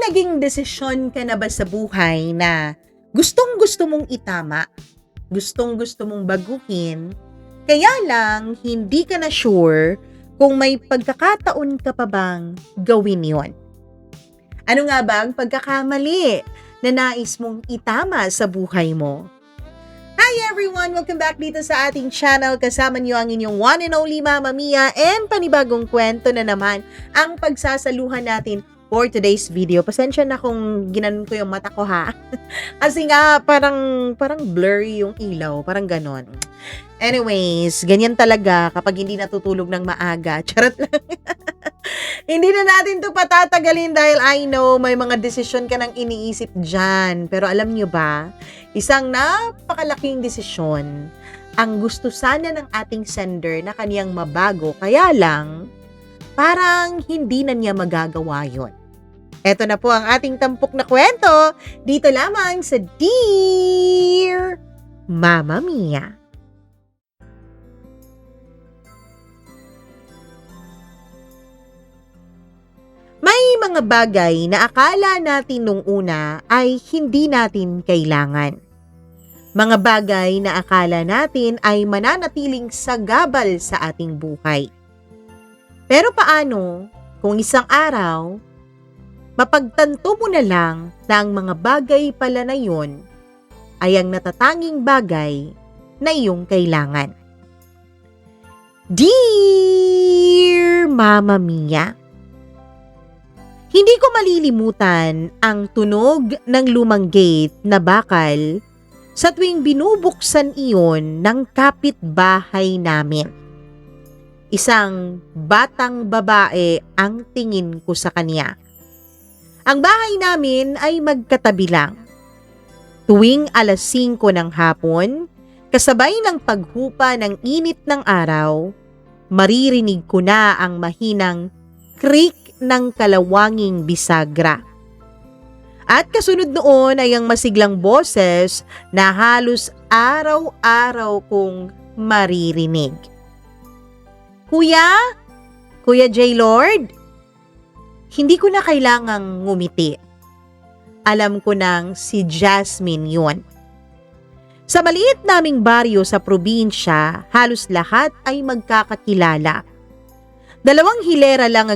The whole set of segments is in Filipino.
naging desisyon ka na ba sa buhay na gustong-gusto mong itama, gustong-gusto mong baguhin, kaya lang hindi ka na sure kung may pagkakataon ka pa bang gawin yon? Ano nga ba ang pagkakamali na nais mong itama sa buhay mo? Hi everyone! Welcome back dito sa ating channel. Kasama niyo ang inyong one and only Mama Mia, and panibagong kwento na naman ang pagsasaluhan natin for today's video. Pasensya na kung ginanon ko yung mata ko ha. Kasi nga parang blurry yung ilaw, parang ganon. Anyways, ganyan talaga kapag hindi natutulog ng maaga. Charot lang. Hindi na natin to patatagalin dahil I know may mga desisyon ka nang iniisip dyan. Pero alam nyo ba, isang napakalaking desisyon ang gusto sana ng ating sender na kaniyang mabago, kaya lang parang hindi na niya magagawa yon. Eto na po ang ating tampok na kwento dito lamang sa Dear Mama Mia. May mga bagay na akala natin nung una ay hindi natin kailangan. Mga bagay na akala natin ay mananatiling sagabal sa ating buhay. Pero paano kung isang araw, mapagtanto mo na lang na ang mga bagay pala na yun ay ang natatanging bagay na iyong kailangan? Dear Mama Mia, hindi ko malilimutan ang tunog ng lumang gate na bakal sa tuwing binubuksan iyon ng kapitbahay namin. Isang batang babae ang tingin ko sa kanya. Ang bahay namin ay magkatabi lang. Tuwing 5:00 ng hapon, kasabay ng paghupa ng init ng araw, maririnig ko na ang mahinang creak ng kalawanging bisagra. At kasunod noon ay ang masiglang boses na halos araw-araw kong maririnig. Kuya J. Lord, hindi ko na kailangang ngumiti. Alam ko nang si Jasmine yun. Sa maliit naming baryo sa probinsya, halos lahat ay magkakakilala. Dalawang hilera lang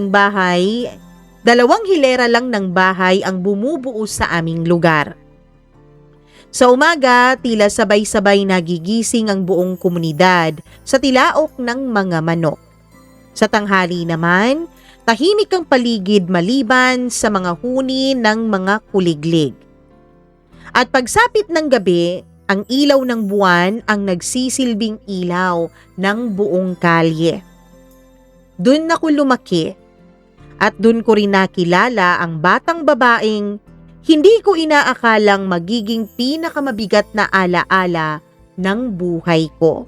ng bahay ang bumubuo sa aming lugar. Sa umaga, tila sabay-sabay nagigising ang buong komunidad sa tilaok ng mga manok. Sa tanghali naman, tahimik ang paligid maliban sa mga huni ng mga kuliglig. At pagsapit ng gabi, ang ilaw ng buwan ang nagsisilbing ilaw ng buong kalye. Doon ako lumaki at doon ko rin nakilala ang batang babaeng hindi ko inaakalang magiging pinakamabigat na alaala ng buhay ko.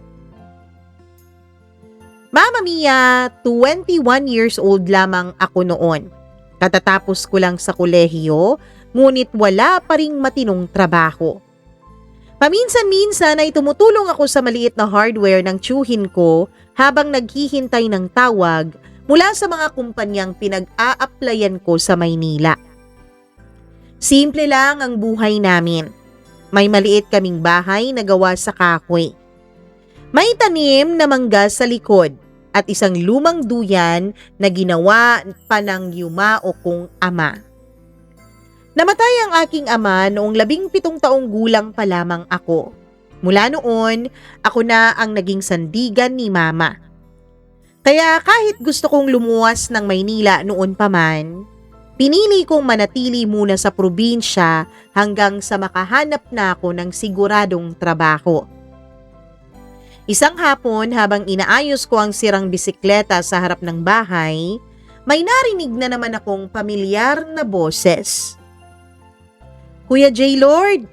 Mama Mia, 21 years old lamang ako noon. Katatapos ko lang sa kolehiyo, ngunit wala pa ring matinong trabaho. Paminsan-minsan ay tumutulong ako sa maliit na hardware ng tiyuhin ko habang naghihintay ng tawag mula sa mga kumpanyang pinag-a-applyan ko sa Maynila. Simple lang ang buhay namin. May maliit kaming bahay na gawa sa kahoy. May tanim na mangga sa likod at isang lumang duyan na ginawa pa ng yumao kong ama. Namatay ang aking ama noong 17 taong gulang pa lamang ako. Mula noon, ako na ang naging sandigan ni Mama. Kaya kahit gusto kong lumuwas ng Maynila noon pa man, pinili kong manatili muna sa probinsya hanggang sa makahanap na ako ng siguradong trabaho. Isang hapon habang inaayos ko ang sirang bisikleta sa harap ng bahay, may narinig na naman akong pamilyar na boses. Kuya J. Lord!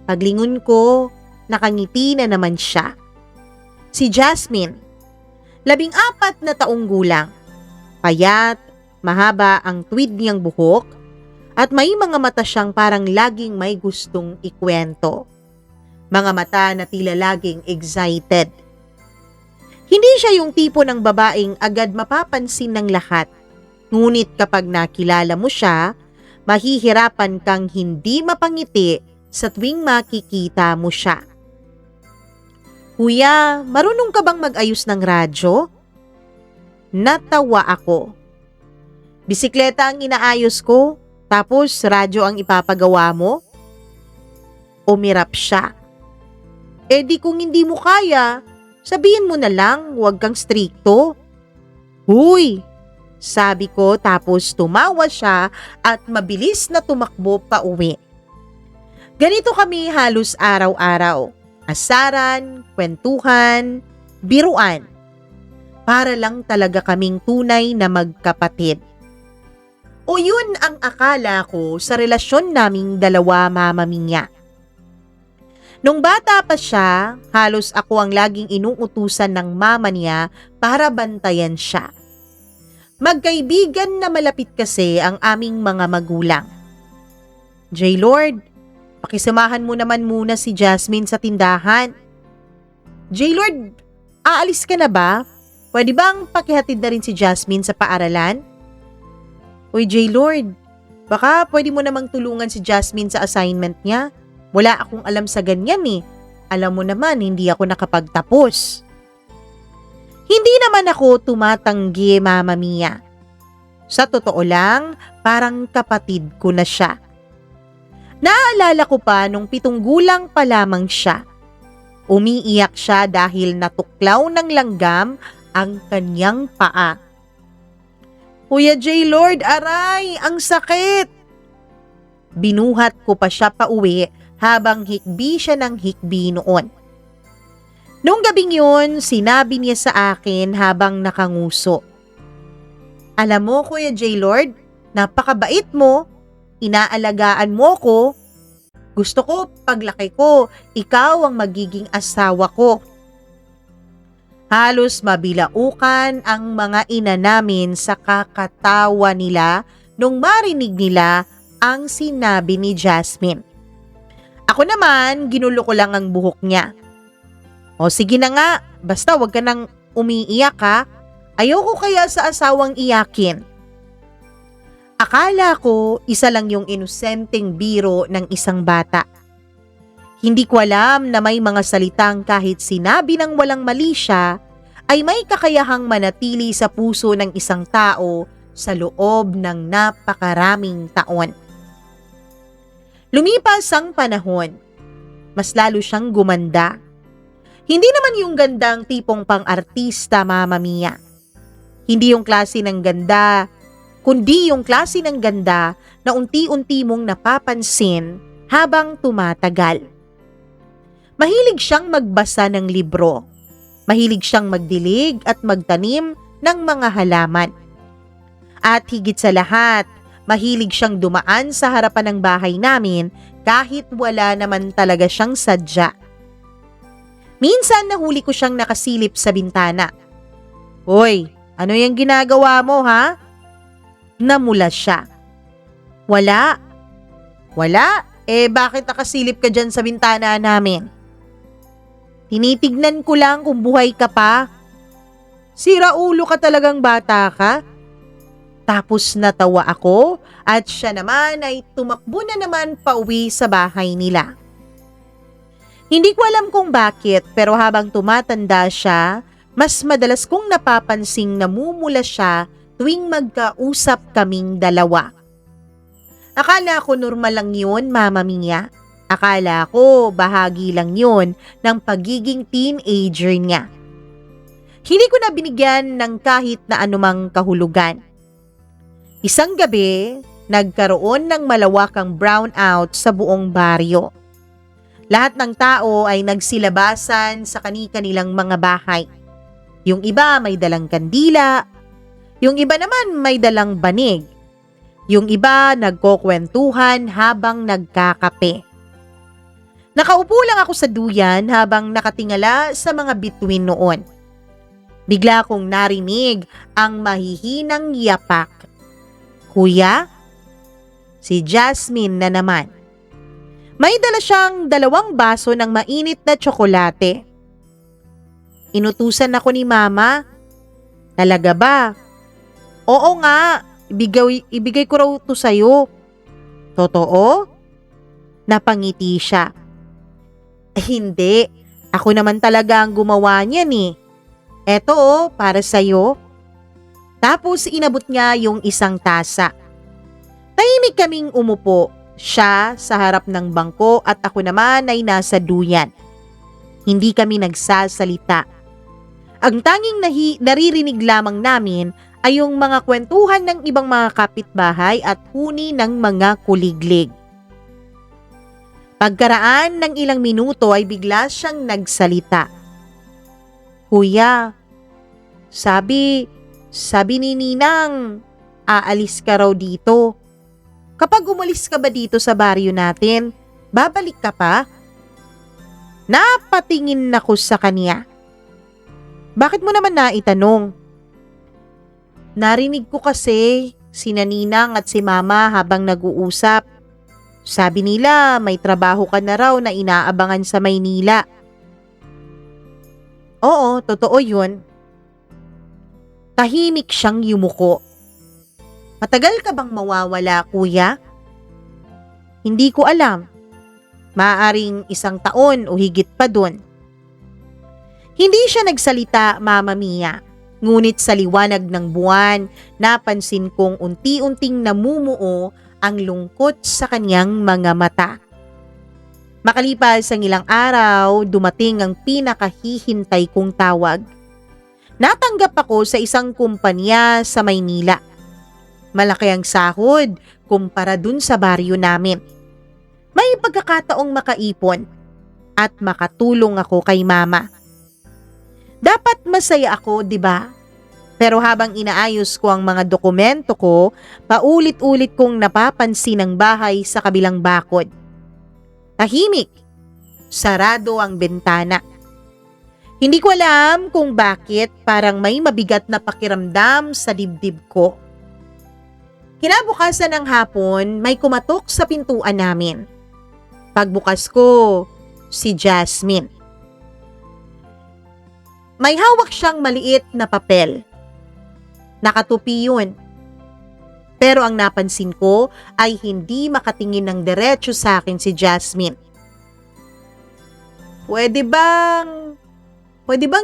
Paglingon ko, nakangiti na naman siya. Si Jasmine, 14 na taong gulang. Payat, mahaba ang tweed niyang buhok, at may mga mata siyang parang laging may gustong ikwento. Mga mata na tila laging excited. Hindi siya yung tipo ng babaeng agad mapapansin ng lahat. Ngunit kapag nakilala mo siya, mahihirapan kang hindi mapangiti sa tuwing makikita mo siya. Kuya, marunong ka bang mag-ayos ng radyo? Natawa ako. Bisikleta ang inaayos ko, tapos radyo ang ipapagawa mo? Umirap siya. Eh di kung hindi mo kaya, sabihin mo na lang, huwag kang strikto. Huy! Sabi ko tapos tumawa siya at mabilis na tumakbo pa uwi. Ganito kami halos araw-araw. Asaran, kwentuhan, biruan. Para lang talaga kaming tunay na magkapatid. O yun ang akala ko sa relasyon naming dalawa, Mama Minya. Nung bata pa siya, halos ako ang laging inuutusan ng mama niya para bantayan siya. Magkaibigan na malapit kasi ang aming mga magulang. J. Lord, pakisamahan mo naman muna si Jasmine sa tindahan. J. Lord, aalis ka na ba? Pwede bang pakihatid na rin si Jasmine sa paaralan? Uy J. Lord, baka pwede mo namang tulungan si Jasmine sa assignment niya. Wala akong alam sa ganyan eh. Alam mo naman, hindi ako nakapagtapos. Hindi naman ako tumatanggi, Mama Mia. Sa totoo lang, parang kapatid ko na siya. Naaalala ko pa nung 7 gulang pa lamang siya. Umiiyak siya dahil natuklaw ng langgam ang kanyang paa. Kuya J. Lord, aray, ang sakit! Binuhat ko pa siya pauwi habang hikbi siya ng hikbi noon. Noong gabing yun, sinabi niya sa akin habang nakanguso. Alam mo, Kuya J. Lord, napakabait mo, inaalagaan mo ko. Gusto ko, paglaki ko, ikaw ang magiging asawa ko. Halos mabilaukan ang mga ina namin sa kakatawa nila nung marinig nila ang sinabi ni Jasmine. Ako naman, ginulo ko lang ang buhok niya. O sige na nga, basta wag ka nang umiiyak ha. Ayoko kaya sa asawang iyakin. Akala ko isa lang yung inosenteng biro ng isang bata. Hindi ko alam na may mga salitang kahit sinabi ng walang mali siya, ay may kakayahang manatili sa puso ng isang tao sa loob ng napakaraming taon. Lumipas ang panahon, mas lalo siyang gumanda. Hindi naman yung gandang tipong pang-artista, Mama Mia. Hindi yung klase ng ganda, kundi yung klase ng ganda na unti-unti mong napapansin habang tumatagal. Mahilig siyang magbasa ng libro. Mahilig siyang magdilig at magtanim ng mga halaman. At higit sa lahat, mahilig siyang dumaan sa harapan ng bahay namin kahit wala naman talaga siyang sadya. Minsan nahuli ko siyang nakasilip sa bintana. Hoy, ano yung ginagawa mo ha? Namula siya. Wala. Wala? Eh bakit nakasilip ka dyan sa bintana namin? Tinitignan ko lang kung buhay ka pa. Sira ulo ka talagang bata ka. Tapos natawa ako at siya naman ay tumakbo na naman pauwi sa bahay nila. Hindi ko alam kung bakit pero habang tumatanda siya, mas madalas kong napapansing namumula siya tuwing magkausap kaming dalawa. Akala ko normal lang yun, Mama Mia. Akala ko bahagi lang yun ng pagiging teenager niya. Hindi ko na binigyan ng kahit na anumang kahulugan. Isang gabi, nagkaroon ng malawakang brownout sa buong baryo. Lahat ng tao ay nagsilabasan sa kani-kanilang mga bahay. Yung iba may dalang kandila, yung iba naman may dalang banig. Yung iba nagkukwentuhan habang nagkakape. Nakaupo lang ako sa duyan habang nakatingala sa mga bituin noon. Bigla kong narinig ang mahihinang yapak. Kuya? Si Jasmine na naman. May dala siyang 2 baso ng mainit na tsokolate. Inutusan ako ni Mama. Talaga ba? Oo nga, ibigay ko raw to sa'yo. Totoo? Napangiti siya. Hindi. Ako naman talaga ang gumawa niyan eh. Eto para sa'yo. Tapos inabot niya yung isang tasa. Tahimik kaming umupo. Siya sa harap ng bangko at ako naman ay nasa duyan. Hindi kami nagsasalita. Ang tanging naririnig lamang namin ay yung mga kwentuhan ng ibang mga kapitbahay at huni ng mga kuliglig. Pagkaraan ng ilang minuto ay bigla siyang nagsalita. Kuya, sabi ni Ninang, aalis ka raw dito. Kapag umalis ka ba dito sa baryo natin, babalik ka pa? Napatingin ako sa kanya. Bakit mo naman naitanong? Narinig ko kasi sina Ninang at si Mama habang nag-uusap. Sabi nila may trabaho ka na raw na inaabangan sa Maynila. Oo, totoo yun. Tahimik siyang yumuko. Matagal ka bang mawawala, kuya? Hindi ko alam. Maaring 1 taon o higit pa dun. Hindi siya nagsalita, Mama Mia. Ngunit sa liwanag ng buwan, napansin kong unti-unting namumuo ang lungkot sa kanyang mga mata. Makalipas ang ilang araw, dumating ang pinakahihintay kong tawag. Natanggap ako sa isang kumpanya sa Maynila. Malaki ang sahod kumpara dun sa baryo namin. May pagkakataong makaipon at makatulong ako kay Mama. Dapat masaya ako, di ba? Pero habang inaayos ko ang mga dokumento ko, paulit-ulit kong napapansin ang bahay sa kabilang bakod. Tahimik. Sarado ang bintana. Hindi ko alam kung bakit parang may mabigat na pakiramdam sa dibdib ko. Kinabukasan ng hapon, may kumatok sa pintuan namin. Pagbukas ko, si Jasmine. May hawak siyang maliit na papel. Nakatupi yun. Pero ang napansin ko ay hindi makatingin ng diretso sa akin si Jasmine. Pwede bang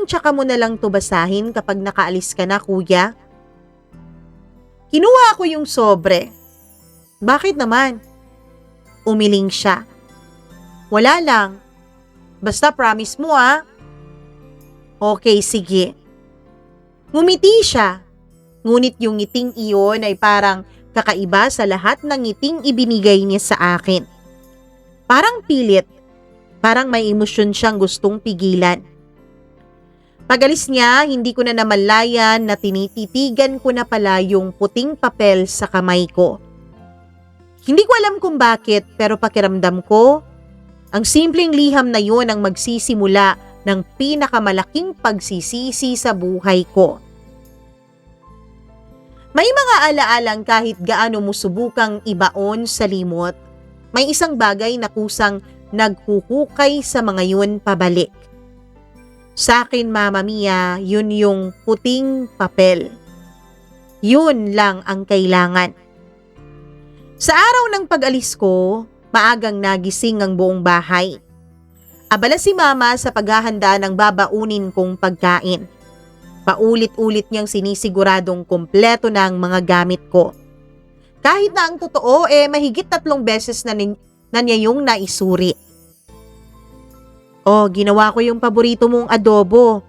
tsaka mo na lang to basahin kapag nakaalis ka na, kuya? Kinuha ko yung sobre. Bakit naman? Umiling siya. Wala lang. Basta promise mo Okay, sige. Ngumiti siya. Ngunit yung ngiting iyon ay parang kakaiba sa lahat ng ngiting ibinigay niya sa akin. Parang pilit. Parang may emosyon siyang gustong pigilan. Pag-alis niya, hindi ko na namalayan na tinititigan ko na pala yung puting papel sa kamay ko. Hindi ko alam kung bakit pero pakiramdam ko, ang simpleng liham na yun ang magsisimula ng pinakamalaking pagsisisi sa buhay ko. May mga alaalang kahit gaano mo subukang ibaon sa limot, may isang bagay na kusang naghuhukay sa mga yun pabalik. Sa akin, Mama Mia, yun yung puting papel. Yun lang ang kailangan. Sa araw ng pag-alis ko, maagang nagising ang buong bahay. Abala si Mama sa paghahanda ng babaunin kong pagkain. Paulit-ulit niyang sinisiguradong kumpleto na ang mga gamit ko. Kahit na ang totoo, mahigit 3 beses na niya yung naisuri. Ginawa ko yung paborito mong adobo.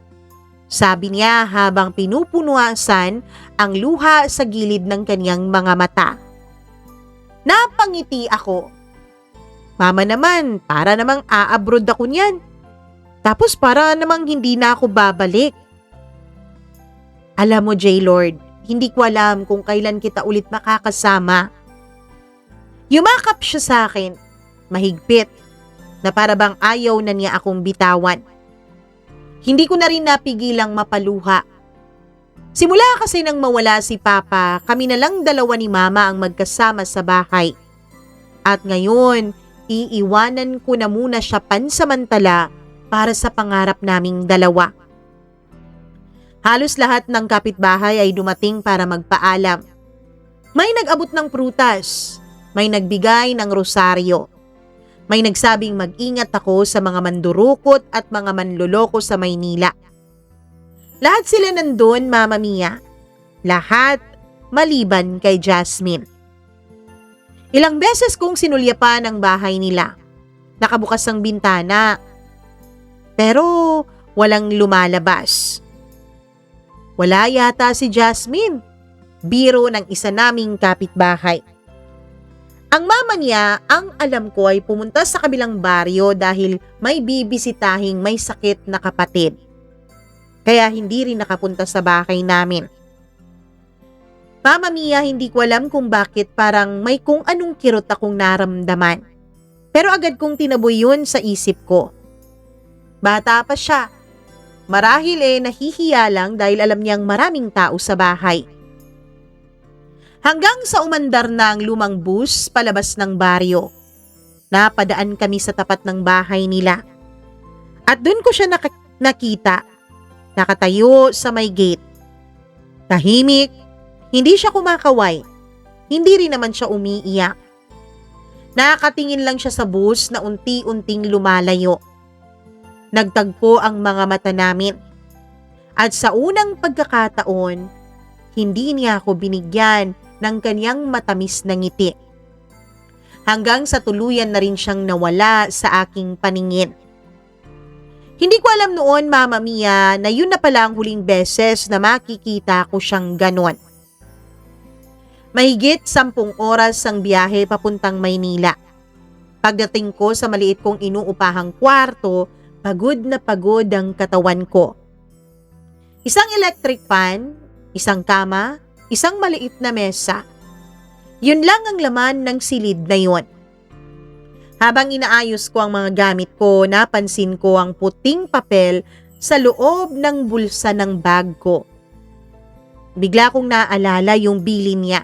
Sabi niya habang pinupunuasan ang luha sa gilid ng kanyang mga mata. Napangiti ako. Mama naman, para namang aabroad ako niyan. Tapos para namang hindi na ako babalik. Alam mo, J-Lord, hindi ko alam kung kailan kita ulit makakasama. Yumakap siya sa akin, mahigpit, na para bang ayaw na niya akong bitawan. Hindi ko na rin napigilang mapaluha. Simula kasi nang mawala si Papa, kami na lang 2 ni Mama ang magkasama sa bahay. At ngayon, iiwanan ko na muna siya pansamantala para sa pangarap naming 2. Halos lahat ng kapitbahay ay dumating para magpaalam. May nag-abot ng prutas, May nagbigay ng rosaryo. May nagsabing mag-ingat ako sa mga mandurukot at mga manloloko sa Maynila. Lahat sila nandun, Mama Mia. Lahat maliban kay Jasmine. Ilang beses kong sinulyapan ang bahay nila. Nakabukas ang bintana. Pero walang lumalabas. Wala yata si Jasmine. Biro ng isa naming kapitbahay. Ang mama niya, ang alam ko ay pumunta sa kabilang baryo dahil may bibisitahing may sakit na kapatid. Kaya hindi rin nakapunta sa bahay namin. Mama Mia, hindi ko alam kung bakit parang may kung anong kirot akong naramdaman. Pero agad kong tinaboy yun sa isip ko. Bata pa siya. Marahil nahihiya lang dahil alam niyang maraming tao sa bahay. Hanggang sa umandar na ang lumang bus palabas ng baryo. Napadaan kami sa tapat ng bahay nila. At doon ko siya nakita. Nakatayo sa may gate. Tahimik, hindi siya kumakaway. Hindi rin naman siya umiiyak. Nakatingin lang siya sa bus na unti-unting lumalayo. Nagtagpo ang mga mata namin. At sa unang pagkakataon, hindi niya ako binigyan ng kanyang matamis na ngiti. Hanggang sa tuluyan na rin siyang nawala sa aking paningin. Hindi ko alam noon, Mama Mia, na yun na pala ang huling beses na makikita ko siyang ganon. Mahigit 10 oras ang biyahe papuntang Maynila. Pagdating ko sa maliit kong inuupahang kwarto, pagod na pagod ang katawan ko. Isang electric fan, isang kama, isang maliit na mesa. Yun lang ang laman ng silid na yun. Habang inaayos ko ang mga gamit ko, napansin ko ang puting papel sa loob ng bulsa ng bag ko. Bigla kong naalala yung bilin niya.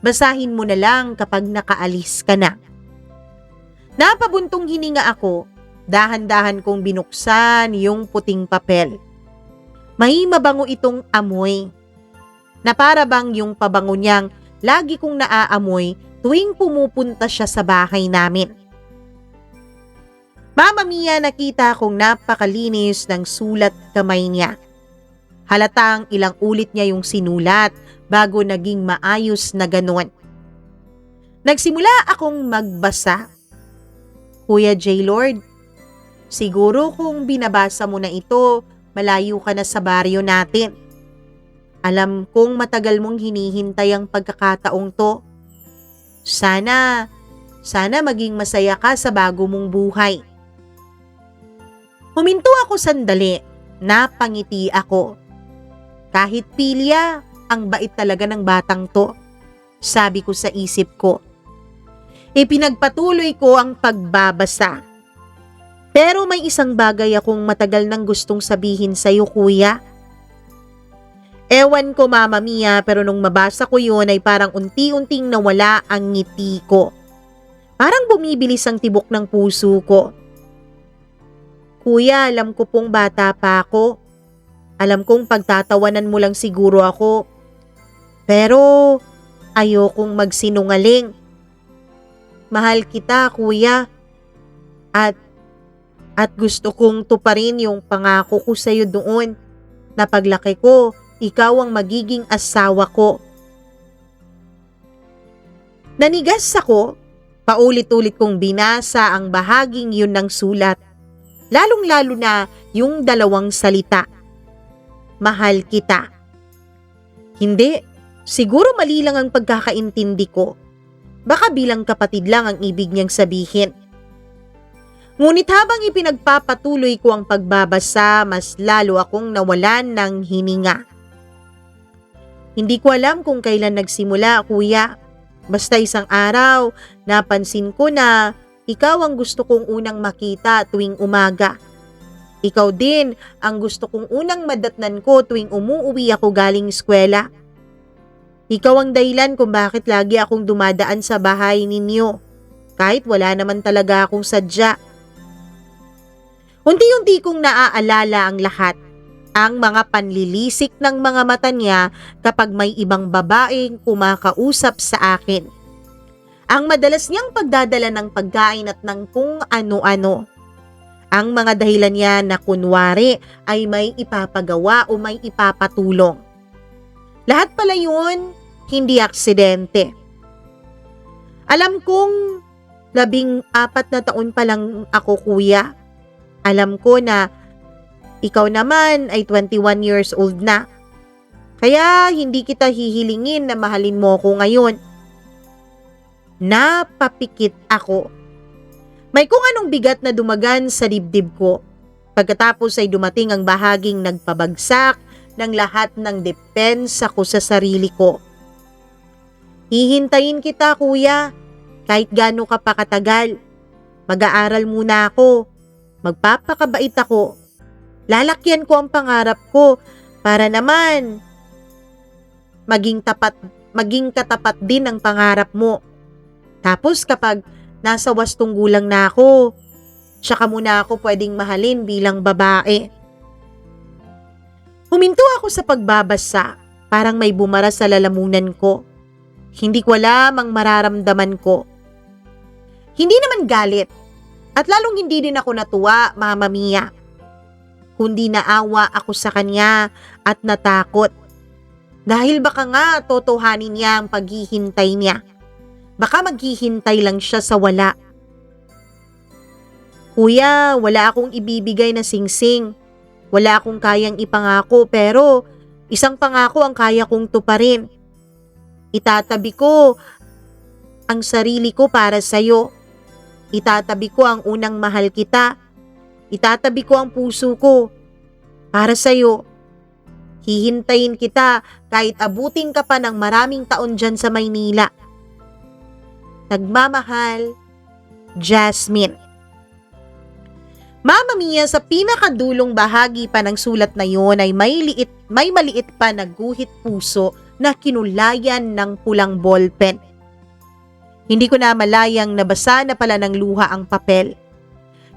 Basahin mo na lang kapag nakaalis ka na. Napabuntong hininga ako, dahan-dahan kong binuksan yung puting papel. May mabango itong amoy. Na para bang yung pabango niyang lagi kong naaamoy tuwing pumupunta siya sa bahay namin. Mama Mia, nakita kong napakalinis ng sulat kamay niya. Halatang ilang ulit niya yung sinulat bago naging maayos na ganon. Nagsimula akong magbasa. Kuya J. Lord, siguro kung binabasa mo na ito, malayo ka na sa baryo natin. Alam kong matagal mong hinihintay ang pagkakataong to. Sana maging masaya ka sa bago mong buhay. Huminto ako sandali, napangiti ako. Kahit pilya, ang bait talaga ng batang to, sabi ko sa isip ko. Ipinagpatuloy ko ang pagbabasa. Pero may isang bagay akong matagal nang gustong sabihin sa'yo, kuya. Ewan ko, Mama Mia, pero nung mabasa ko yun ay parang unti-unting nawala ang ngiti ko. Parang bumibilis ang tibok ng puso ko. Kuya, alam ko pong bata pa ako. Alam kong pagtatawanan mo lang siguro ako. Pero ayokong magsinungaling. Mahal kita, kuya. At gusto kong tuparin yung pangako ko sa'yo doon na paglaki ko, ikaw ang magiging asawa ko. Nanigas ako, paulit-ulit kong binasa ang bahaging yun ng sulat, lalong-lalo na yung 2 salita. Mahal kita. Hindi, siguro mali lang ang pagkakaintindi ko. Baka bilang kapatid lang ang ibig niyang sabihin. Ngunit habang ipinagpapatuloy ko ang pagbabasa, mas lalo akong nawalan ng hininga. Hindi ko alam kung kailan nagsimula, kuya. Basta isang araw, napansin ko na ikaw ang gusto kong unang makita tuwing umaga. Ikaw din ang gusto kong unang madatnan ko tuwing umuuwi ako galing eskwela. Ikaw ang dahilan kung bakit lagi akong dumadaan sa bahay ninyo, kahit wala naman talaga akong sadya. Unti-unti kong naaalala ang lahat. Ang mga panlilisik ng mga mata niya kapag may ibang babaeng kumakausap sa akin. Ang madalas niyang pagdadala ng pagkain at ng kung ano-ano. Ang mga dahilan niya na kunwari ay may ipapagawa o may ipapatulong. Lahat pala yun, hindi aksidente. Alam kong 14 na taon pa lang ako, kuya. Alam ko na ikaw naman ay 21 years old na. Kaya hindi kita hihilingin na mahalin mo ko ngayon. Napapikit ako. May kung anong bigat na dumagan sa dibdib ko. Pagkatapos ay dumating ang bahaging nagpabagsak ng lahat ng depensa ko sa sarili ko. Hihintayin kita, kuya, kahit gaano ka pa katagal. Mag-aaral muna ako. Magpapakabait ako. Lalakyan ko ang pangarap ko para naman maging katapat din ang pangarap mo. Tapos kapag nasa wastong gulang na ako, tsaka muna ako pwedeng mahalin bilang babae. Huminto ako sa pagbabasa, parang may bumara sa lalamunan ko. Hindi ko alam ang mararamdaman ko. Hindi naman galit, at lalong hindi din ako natuwa, Mama Mia. Kundi naawa ako sa kanya at natakot. Dahil baka nga totohanin niya ang paghihintay niya. Baka maghihintay lang siya sa wala. Kuya, wala akong ibibigay na singsing. Wala akong kayang ipangako pero isang pangako ang kaya kong tuparin. Itatabi ko ang sarili ko para sa'yo. Itatabi ko ang unang mahal kita. Itatabi ko ang puso ko para sa'yo. Hihintayin kita kahit abutin ka pa ng maraming taon dyan sa Maynila. Nagmamahal, Jasmine. Mama Mia, sa pinakadulong bahagi pa ng sulat na yon ay may maliit pa na guhit puso na kinulayan ng pulang ballpen. Hindi ko na malayang nabasa na pala ng luha ang papel.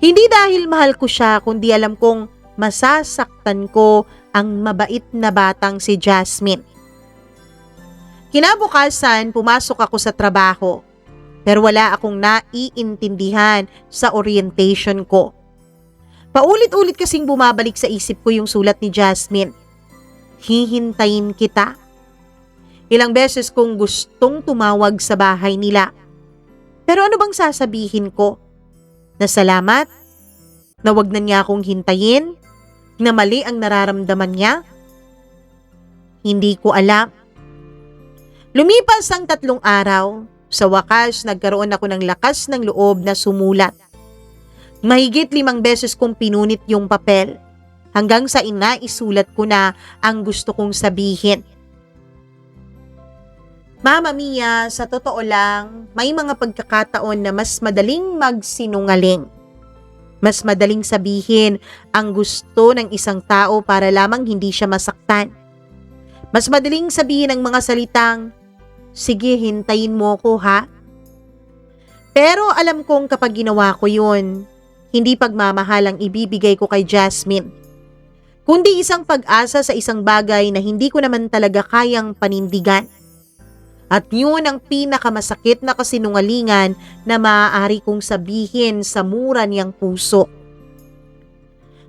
Hindi dahil mahal ko siya, kundi alam kong masasaktan ko ang mabait na batang si Jasmine. Kinabukasan, pumasok ako sa trabaho. Pero wala akong naiintindihan sa orientation ko. Paulit-ulit kasing bumabalik sa isip ko yung sulat ni Jasmine. Hihintayin kita. Ilang beses kong gustong tumawag sa bahay nila. Pero ano bang sasabihin ko? Na salamat? Na wag na niya akong hintayin? Na mali ang nararamdaman niya? Hindi ko alam. Lumipas ang 3 araw. Sa wakas, nagkaroon ako ng lakas ng loob na sumulat. Mahigit 5 beses kong pinunit yung papel hanggang sa inaisulat ko na ang gusto kong sabihin. Mama Mia, sa totoo lang, may mga pagkakataon na mas madaling magsinungaling. Mas madaling sabihin ang gusto ng isang tao para lamang hindi siya masaktan. Mas madaling sabihin ang mga salitang, sige, hintayin mo ko ha. Pero alam kong kapag ginawa ko yun, hindi pagmamahal ang ibibigay ko kay Jasmine, kundi isang pag-asa sa isang bagay na hindi ko naman talaga kayang panindigan. At yun ang pinakamasakit na kasinungalingan na maaari kong sabihin sa mura niyang puso.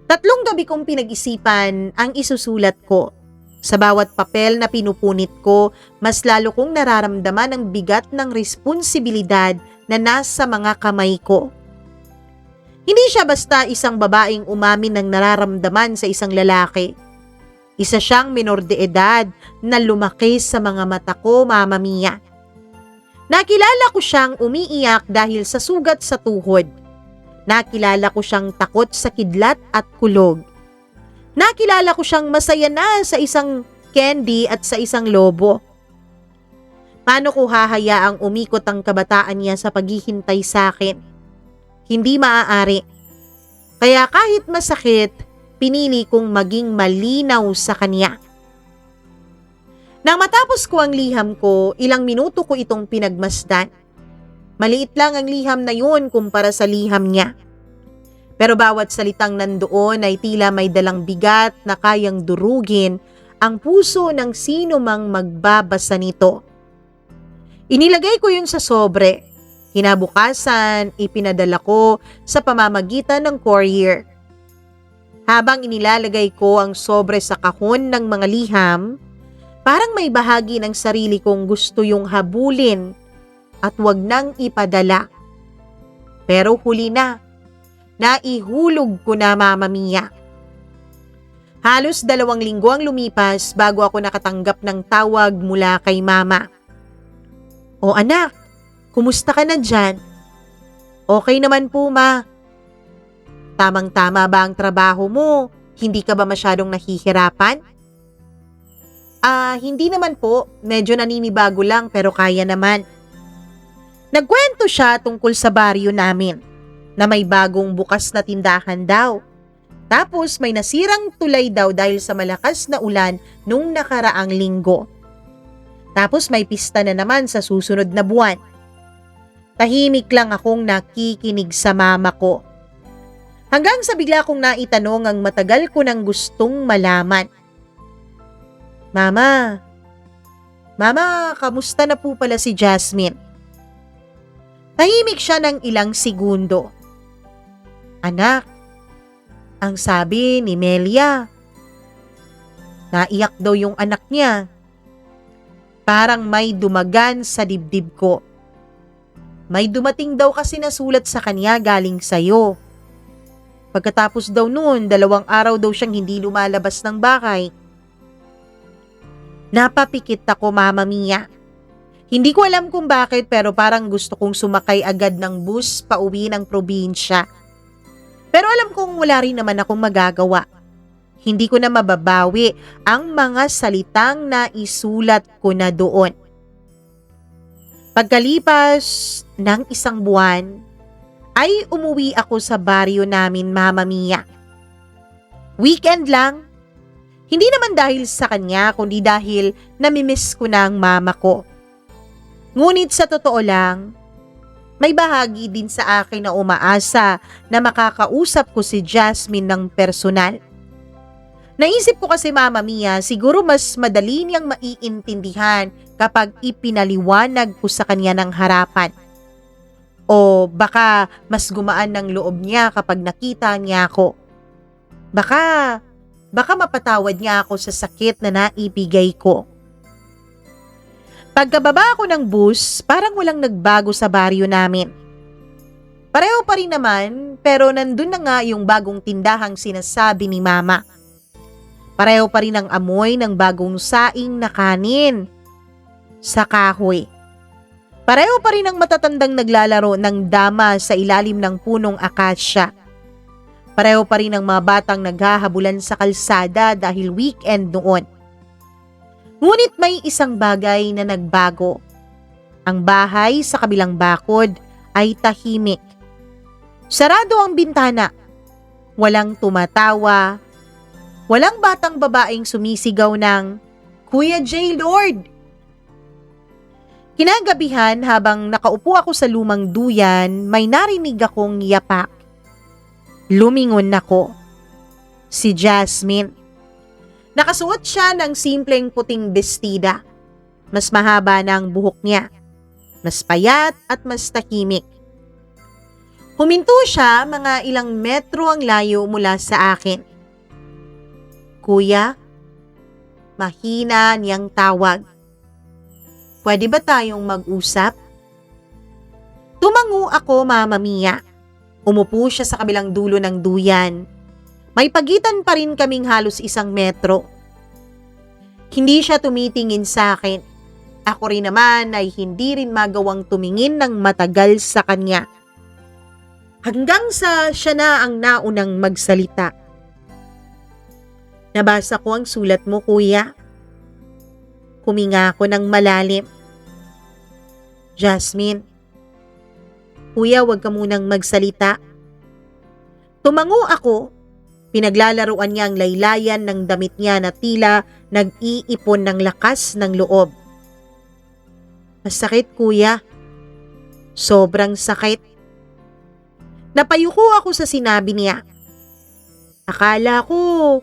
3 gabi kong pinag-isipan ang isusulat ko. Sa bawat papel na pinupunit ko, mas lalo kong nararamdaman ang bigat ng responsibilidad na nasa mga kamay ko. Hindi siya basta isang babaeng umamin ng nararamdaman sa isang lalaki. Isa siyang minor de edad na lumaki sa mga mata ko, Mama Mia. Nakilala ko siyang umiiyak dahil sa sugat sa tuhod. Nakilala ko siyang takot sa kidlat at kulog. Nakilala ko siyang masaya na sa isang candy at sa isang lobo. Paano ko hahayaang umikot ang kabataan niya sa paghihintay sa akin? Hindi maaari. Kaya kahit masakit, pinili kong maging malinaw sa kanya. Nang matapos ko ang liham ko, ilang minuto ko itong pinagmasdan. Maliit lang ang liham na yun kumpara sa liham niya. Pero bawat salitang nandoon ay tila may dalang bigat na kayang durugin ang puso ng sino mang magbabasa nito. Inilagay ko yun sa sobre Kinabukasan, ipinadala ko sa pamamagitan ng courier. Habang inilalagay ko ang sobre sa kahon ng mga liham, parang may bahagi ng sarili kong gusto yung habulin at wag nang ipadala. Pero huli na, naihulog ko na, Mama Mia. Halos 2 linggo ang lumipas bago ako nakatanggap ng tawag mula kay Mama. "O anak, kumusta ka na dyan?" "Okay naman po, Ma." "Tamang-tama ba ang trabaho mo? Hindi ka ba masyadong nahihirapan?" Hindi naman po. Medyo naninibago lang pero kaya naman." Nagkwento siya tungkol sa baryo namin na may bagong bukas na tindahan daw. Tapos may nasirang tulay daw dahil sa malakas na ulan nung nakaraang linggo. Tapos may pista na naman sa susunod na buwan. Tahimik lang akong nakikinig sa mama ko. Hanggang sa bigla kong naitanong ang matagal ko nang gustong malaman. Mama, kamusta na po pala si Jasmine?" Tahimik siya ng ilang segundo. "Anak, ang sabi ni Melia, naiyak daw yung anak niya. Parang may dumagan sa dibdib ko. May dumating daw kasi na sulat sa kanya galing sa'yo. Pagkatapos daw noon, 2 araw daw siyang hindi lumalabas ng bahay." Napapikit ako, Mama Mia. Hindi ko alam kung bakit pero parang gusto kong sumakay agad ng bus pauwi ng probinsya. Pero alam kong wala rin naman akong magagawa. Hindi ko na mababawi ang mga salitang naisulat ko na doon. Pagkalipas ng 1 buwan, ay umuwi ako sa baryo namin, Mama Mia. Weekend lang. Hindi naman dahil sa kanya kundi dahil namimiss ko na ang mama ko. Ngunit sa totoo lang, may bahagi din sa akin na umaasa na makakausap ko si Jasmine ng personal. Naisip ko kasi, Mama Mia, siguro mas madali niyang maiintindihan kapag ipinaliwanag ko sa kanya ng harapan. O baka mas gumaan ng loob niya kapag nakita niya ako. Baka mapatawad niya ako sa sakit na naibigay ko. Pagkababa ko ng bus, parang walang nagbago sa baryo namin. Pareho pa rin naman, pero nandun na nga yung bagong tindahang sinasabi ni Mama. Pareho pa rin ang amoy ng bagong saing na kanin sa kahoy. Pareho pa rin ang matatandang naglalaro ng dama sa ilalim ng punong akasya. Pareho pa rin ang mga batang naghahabulan sa kalsada dahil weekend noon. Ngunit may isang bagay na nagbago. Ang bahay sa kabilang bakod ay tahimik. Sarado ang bintana. Walang tumatawa. Walang batang babaeng sumisigaw ng, "Kuya J. Lord!" Kinagabihan habang nakaupo ako sa lumang duyan, may narinig akong yapak. Lumingon ako. Si Jasmine. Nakasuot siya ng simpleng puting bestida. Mas mahaba na ang buhok niya. Mas payat at mas tahimik. Huminto siya, mga ilang metro ang layo mula sa akin. "Kuya?" Mahina niyang tawag. "Pwede ba tayong mag-usap?" Tumango ako, Mama Mia. Umupo siya sa kabilang dulo ng duyan. May pagitan pa rin kaming halos 1 metro. Hindi siya tumitingin sa akin. Ako rin naman ay hindi rin magawang tumingin ng matagal sa kanya. Hanggang sa siya na ang naunang magsalita. "Nabasa ko ang sulat mo, Kuya." Huminga ako ng malalim. "Jasmine, Kuya, wag ka munang magsalita." Tumango ako. Pinaglalaruan niya ang laylayan ng damit niya na tila nag-iipon ng lakas ng loob. "Masakit, Kuya. Sobrang sakit." Napayuko ako sa sinabi niya. Akala ko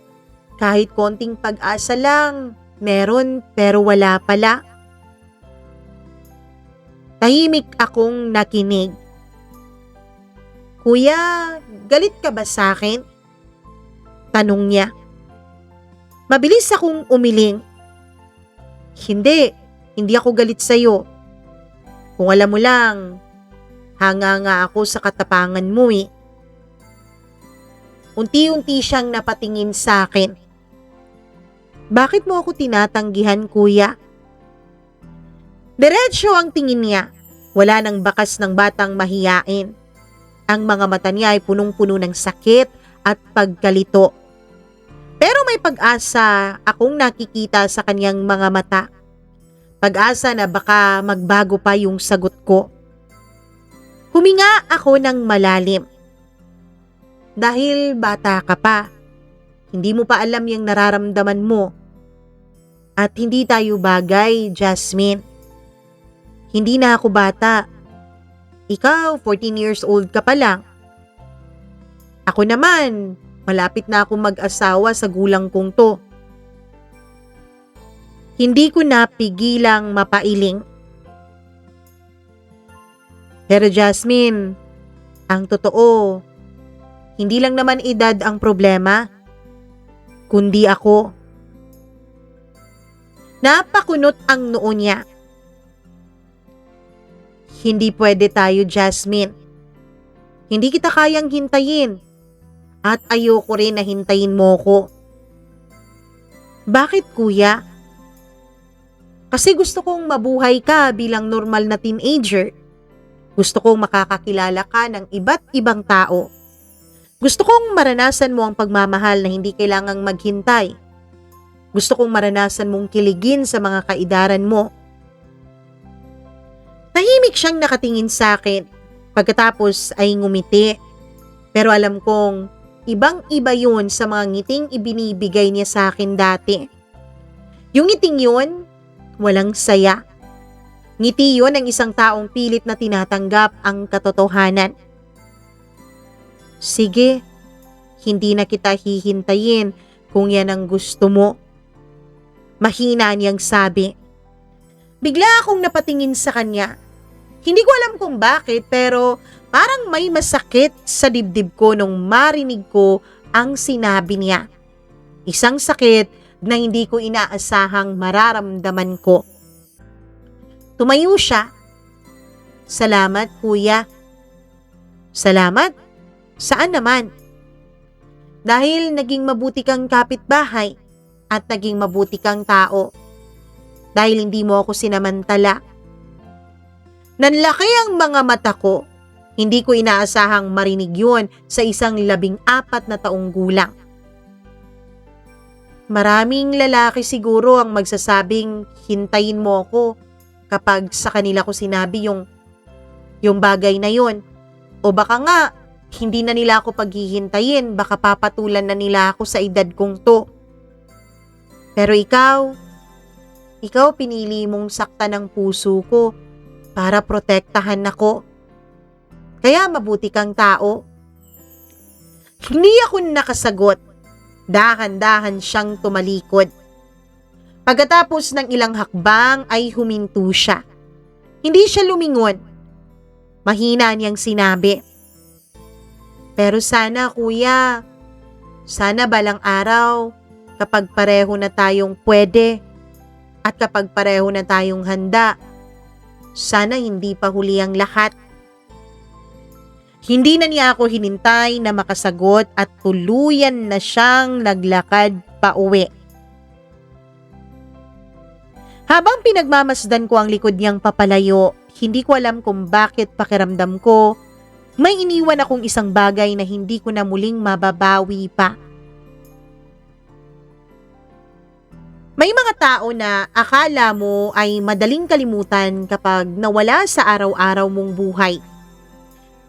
kahit konting pag-asa lang meron pero wala pala. Tahimik akong nakinig. Kuya, galit ka ba sa akin? Tanong niya. Mabilis akong umiling. Hindi, hindi ako galit sa'yo. Kung alam mo lang, hanga nga ako sa katapangan mo eh. Unti-unti siyang napatingin sa akin. Bakit mo ako tinatanggihan, kuya? Diretso ang tingin niya. Wala nang bakas ng batang mahiyain. Ang mga mata niya ay punong-puno ng sakit at pagkalito. Pero may pag-asa akong nakikita sa kanyang mga mata. Pag-asa na baka magbago pa yung sagot ko. Huminga ako ng malalim. Dahil bata ka pa, hindi mo pa alam yung nararamdaman mo. At hindi tayo bagay, Jasmine. Hindi na ako bata. Ikaw, 14 years old ka pa lang. Ako naman, malapit na akong mag-asawa sa gulang kong to. Hindi ko napigilang mapailing. Pero Jasmine, ang totoo, hindi lang naman edad ang problema, kundi ako. Napakunot ang noo niya. Hindi pwede tayo, Jasmine. Hindi kita kayang hintayin. At ayoko rin na hintayin mo ko. Bakit, kuya? Kasi gusto kong mabuhay ka bilang normal na teenager. Gusto kong makakakilala ka ng iba't ibang tao. Gusto kong maranasan mo ang pagmamahal na hindi kailangang maghintay. Gusto kong maranasan mong kiligin sa mga kaidaran mo. Tahimik siyang nakatingin sa akin. Pagkatapos ay ngumiti. Pero alam kong ibang-iba yun sa mga ngiting ibinibigay niya sa akin dati. Yung ngiting yun, walang saya. Ngiti yun ng isang taong pilit na tinatanggap ang katotohanan. Sige, hindi na kita hihintayin kung yan ang gusto mo. Mahina niyang sabi. Bigla akong napatingin sa kanya. Hindi ko alam kung bakit pero parang may masakit sa dibdib ko nung marinig ko ang sinabi niya. Isang sakit na hindi ko inaasahang mararamdaman ko. Tumayo siya. Salamat, kuya. Salamat? Saan naman? Dahil naging mabuti kang kapitbahay at naging mabuti kang tao. Dahil hindi mo ako sinamantala. Nanlaki ang mga mata ko. Hindi ko inaasahang marinig yun sa isang 14 na taong gulang. Maraming lalaki siguro ang magsasabing hintayin mo ako kapag sa kanila ko sinabi yung bagay na yun. O baka nga, hindi na nila ako paghihintayin, baka papatulan na nila ako sa edad kong to. Pero ikaw pinili mong saktan ng puso ko para protektahan ako. Kaya mabuti kang tao. Hindi ako nakasagot. Dahan-dahan siyang tumalikod. Pagkatapos ng ilang hakbang ay huminto siya. Hindi siya lumingon. Mahina niyang sinabi. Pero sana, kuya, sana balang araw, kapag pareho na tayong pwede at kapag pareho na tayong handa, sana hindi pa huli ang lahat. Hindi na niya ako hinintay na makasagot at tuluyan na siyang naglakad pa uwi. Habang pinagmamasdan ko ang likod niyang papalayo, hindi ko alam kung bakit pakiramdam ko may iniwan akong isang bagay na hindi ko na muling mababawi pa. May mga tao na akala mo ay madaling kalimutan kapag nawala sa araw-araw mong buhay.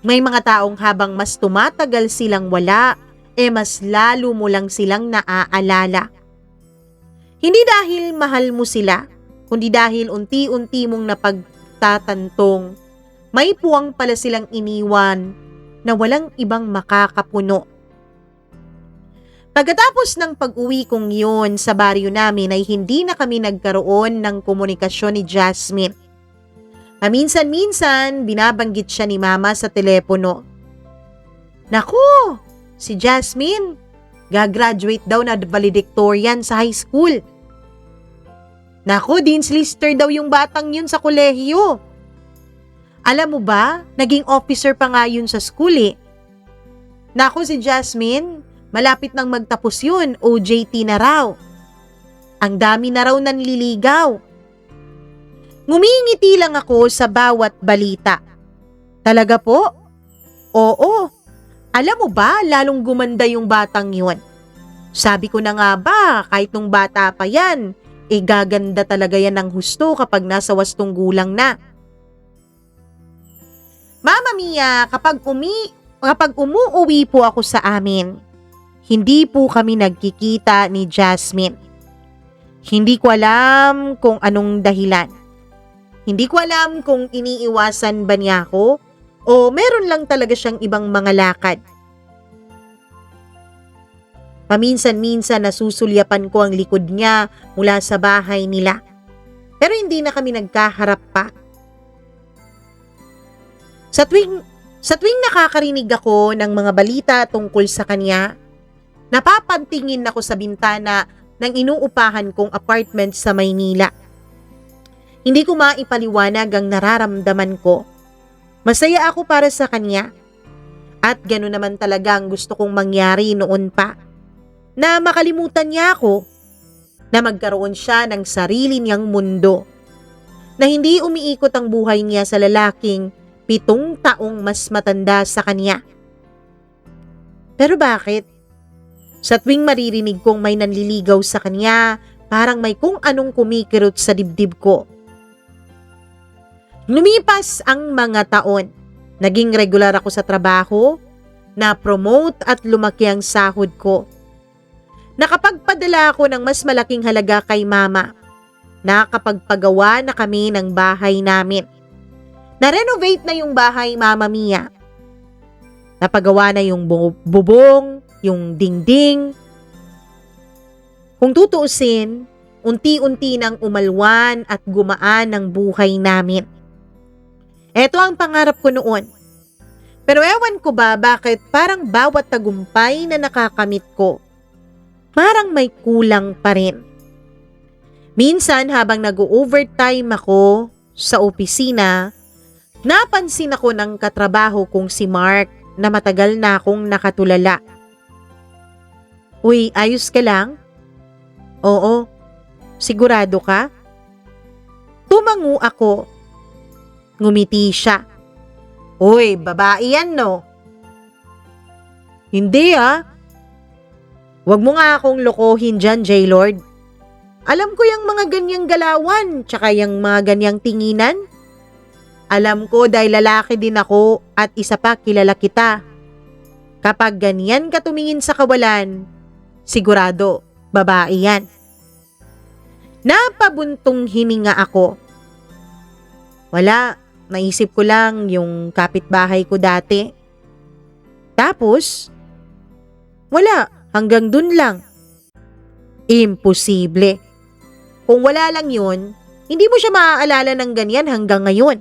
May mga taong habang mas tumatagal silang wala, mas lalo mo lang silang naaalala. Hindi dahil mahal mo sila, kundi dahil unti-unti mong napagtatantong may puwang pala silang iniwan na walang ibang makakapuno. Pagkatapos ng pag-uwi kong yun sa baryo namin ay hindi na kami nagkaroon ng komunikasyon ni Jasmine. Paminsan-minsan, binabanggit siya ni Mama sa telepono. Naku, si Jasmine, gagraduate daw na valedictorian sa high school. Naku, Dean's Lister daw yung batang yun sa kolehiyo. Alam mo ba, naging officer pa nga yun sa school eh. Naku, si Jasmine, malapit nang magtapos yun, OJT na raw. Ang dami na raw nanliligaw. Ngumingiti lang ako sa bawat balita. Talaga po? Oo. Alam mo ba, lalong gumanda yung batang yun. Sabi ko na nga ba, kahit nung bata pa yan, gaganda talaga yan ng husto kapag nasa wastong gulang na. Mama Mia, kapag umuuwi po ako sa amin, hindi po kami nagkikita ni Jasmine. Hindi ko alam kung anong dahilan. Hindi ko alam kung iniiwasan ba niya ako o meron lang talaga siyang ibang mga lakad. Paminsan-minsan nasusulyapan ko ang likod niya mula sa bahay nila. Pero hindi na kami nagkaharap pa. Sa tuwing nakakarinig ako ng mga balita tungkol sa kanya, napapantingin ako sa bintana ng inuupahan kong apartment sa Maynila. Hindi ko maipaliwanag ang nararamdaman ko. Masaya ako para sa kanya. At gano'n naman talaga ang gusto kong mangyari noon pa. Na makalimutan niya ako. Na magkaroon siya ng sarili niyang mundo. Na hindi umiikot ang buhay niya sa lalaking 7 taong mas matanda sa kanya. Pero bakit? Sa tuwing maririnig kong may nanliligaw sa kanya, parang may kung anong kumikirot sa dibdib ko. Lumipas ang mga taon. Naging regular ako sa trabaho, na-promote at lumaki ang sahod ko. Nakapagpadala ako ng mas malaking halaga kay Mama. Nakapagpagawa na kami ng bahay namin. Na-renovate na yung bahay, Mama Mia. Napagawa na yung bubong, yung dingding. Kung tutuusin, unti-unti nang umalwan at gumaan ang buhay namin. Ito ang pangarap ko noon. Pero ewan ko ba bakit parang bawat tagumpay na nakakamit ko, parang may kulang pa rin. Minsan habang nag-overtime ako sa opisina, napansin ako ng katrabaho kong si Mark na matagal na akong nakatulala. Uy, ayos ka lang? Oo. Sigurado ka? Tumango ako. Ngumiti siya. Uy, babae yan no? Hindi ah. Huwag mo nga akong lokohin dyan, J-Lord. Alam ko yung mga ganyang galawan, tsaka yung mga ganyang tinginan. Alam ko dahil lalaki din ako at isa pa kilala kita. Kapag ganyan ka tumingin sa kawalan, sigurado, babae yan. Napabuntong hininga ako. Wala, naisip ko lang yung kapitbahay ko dati. Tapos, wala, hanggang dun lang. Imposible. Kung wala lang yun, hindi mo siya maaalala ng ganyan hanggang ngayon.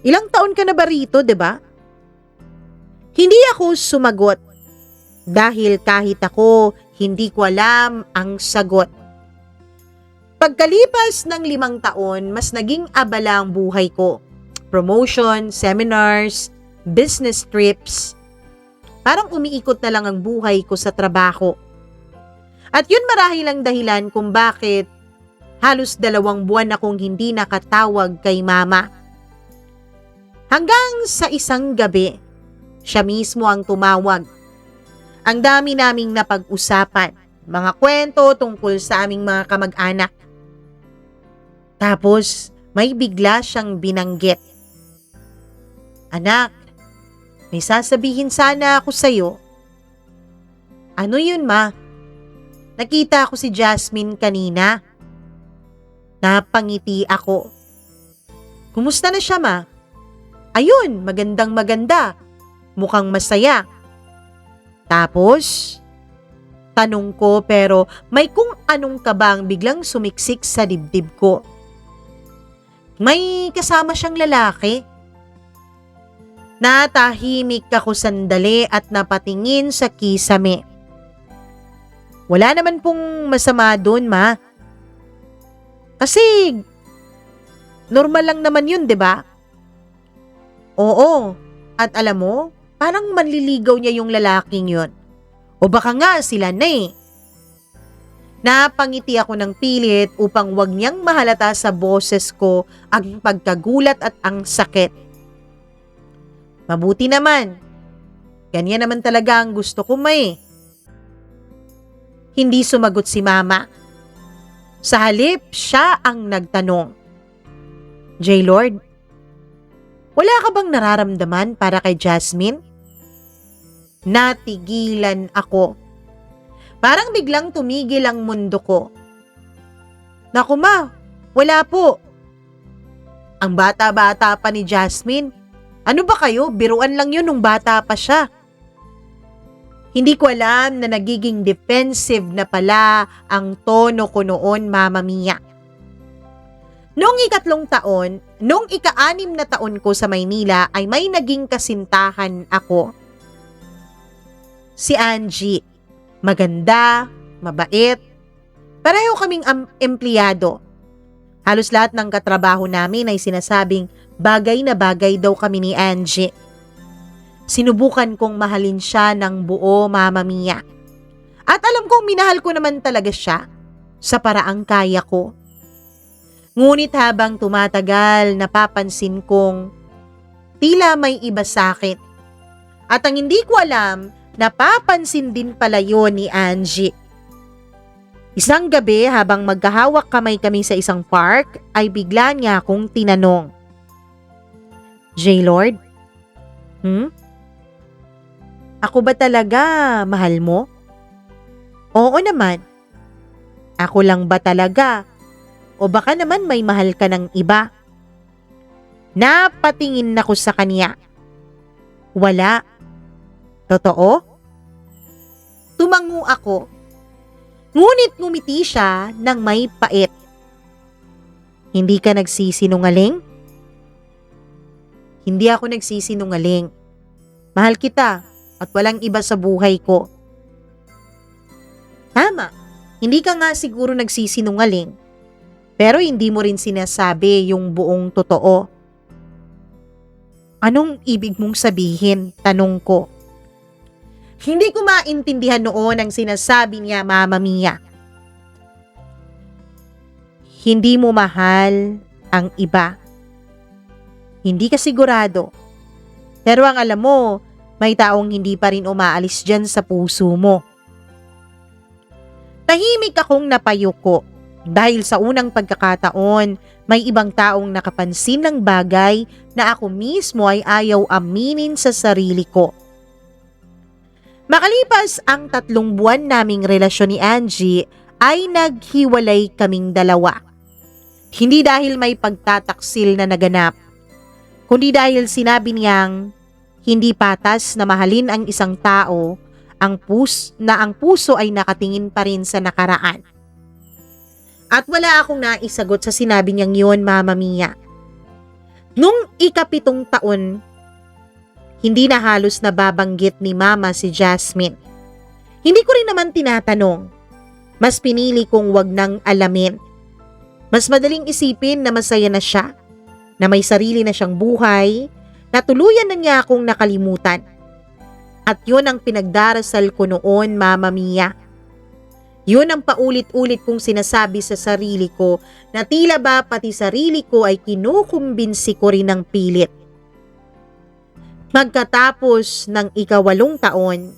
Ilang taon ka na ba rito, 'di ba? Hindi ako sumagot dahil kahit ako, hindi ko alam ang sagot. Pagkalipas ng 5 taon, mas naging abala ang buhay ko. Promotion, seminars, business trips. Parang umiikot na lang ang buhay ko sa trabaho. At yun marahil ang dahilan kung bakit halos 2 buwan akong hindi nakatawag kay Mama. Hanggang sa isang gabi, siya mismo ang tumawag. Ang dami naming napag-usapan, mga kwento tungkol sa aming mga kamag-anak. Tapos, may bigla siyang binanggit. Anak, may sasabihin sana ako sa'yo. Ano yun, Ma? Nakita ko si Jasmine kanina. Napangiti ako. Kumusta na siya, Ma? Ayun, magandang-maganda. Mukhang masaya. Tapos, tanong ko pero may kung anong kabang biglang sumiksik sa dibdib ko. May kasama siyang lalaki. Natahimik ako sandali at napatingin sa kisame. Wala naman pong masama doon, ma. Kasi normal lang naman yun, 'di ba? Oo. At alam mo, parang manliligaw niya yung lalaking yun. O baka nga sila na eh. Napangiti ako ng pilit upang wag niyang mahalata sa boses ko ang pagkagulat at ang sakit. Mabuti naman. Ganyan naman talaga ang gusto ko, may. Hindi sumagot si mama. Sa halip, siya ang nagtanong. J-Lord, wala ka bang nararamdaman para kay Jasmine? Natigilan ako. Parang biglang tumigil ang mundo ko. Naku ma, wala po. Ang bata-bata pa ni Jasmine. Ano ba kayo? Biruan lang yun nung bata pa siya. Hindi ko alam na nagiging defensive na pala ang tono ko noon, Mama Mia. Noong ika-6 na taon ko sa Maynila ay may naging kasintahan ako. Si Angie. Maganda, mabait. Pareho kaming empleyado. Halos lahat ng katrabaho namin ay sinasabing bagay na bagay daw kami ni Angie. Sinubukan kong mahalin siya ng buo, Mama Mia. At alam kong minahal ko naman talaga siya sa paraang kaya ko. Ngunit habang tumatagal, napapansin kong tila may iba sa akin. At ang hindi ko alam, napapansin din pala yun ni Angie. Isang gabi habang magkahawak kamay kami sa isang park, ay bigla niya akong tinanong. J-Lord? Ako ba talaga mahal mo? Oo naman. Ako lang ba talaga? O baka naman may mahal ka ng iba? Napatingin ako sa kanya. Wala. Totoo? Tumango ako. Ngunit ngumiti siya ng may pait. Hindi ka nagsisinungaling? Hindi ako nagsisinungaling. Mahal kita at walang iba sa buhay ko. Tama, hindi ka nga siguro nagsisinungaling. Pero hindi mo rin sinasabi yung buong totoo. Anong ibig mong sabihin? Tanong ko. Hindi ko maintindihan noon ang sinasabi niya, Mama Mia. Hindi mo mahal ang iba. Hindi ka sigurado. Pero ang alam mo, may taong hindi pa rin umaalis dyan sa puso mo. Tahimik akong napayuko dahil sa unang pagkakataon, may ibang taong nakapansin ng bagay na ako mismo ay ayaw aminin sa sarili ko. Makalipas ang 3 buwan naming relasyon ni Angie, ay naghiwalay kaming dalawa. Hindi dahil may pagtataksil na naganap, kundi dahil sinabi niyang hindi patas na mahalin ang isang tao ang puso ay nakatingin pa rin sa nakaraan. At wala akong naisagot sa sinabi niyang yun, Mama Mia. Nung ika-7 taon, hindi na halos nababanggit ni Mama si Jasmine. Hindi ko rin naman tinatanong. Mas pinili kong wag nang alamin. Mas madaling isipin na masaya na siya, na may sarili na siyang buhay, na tuluyan na niya akong nakalimutan. At yun ang pinagdarasal ko noon, Mama Mia. Yun ang paulit-ulit kong sinasabi sa sarili ko na tila ba pati sarili ko ay kinukumbinsi ko rin ng pilit. Magkatapos ng ika-8 taon,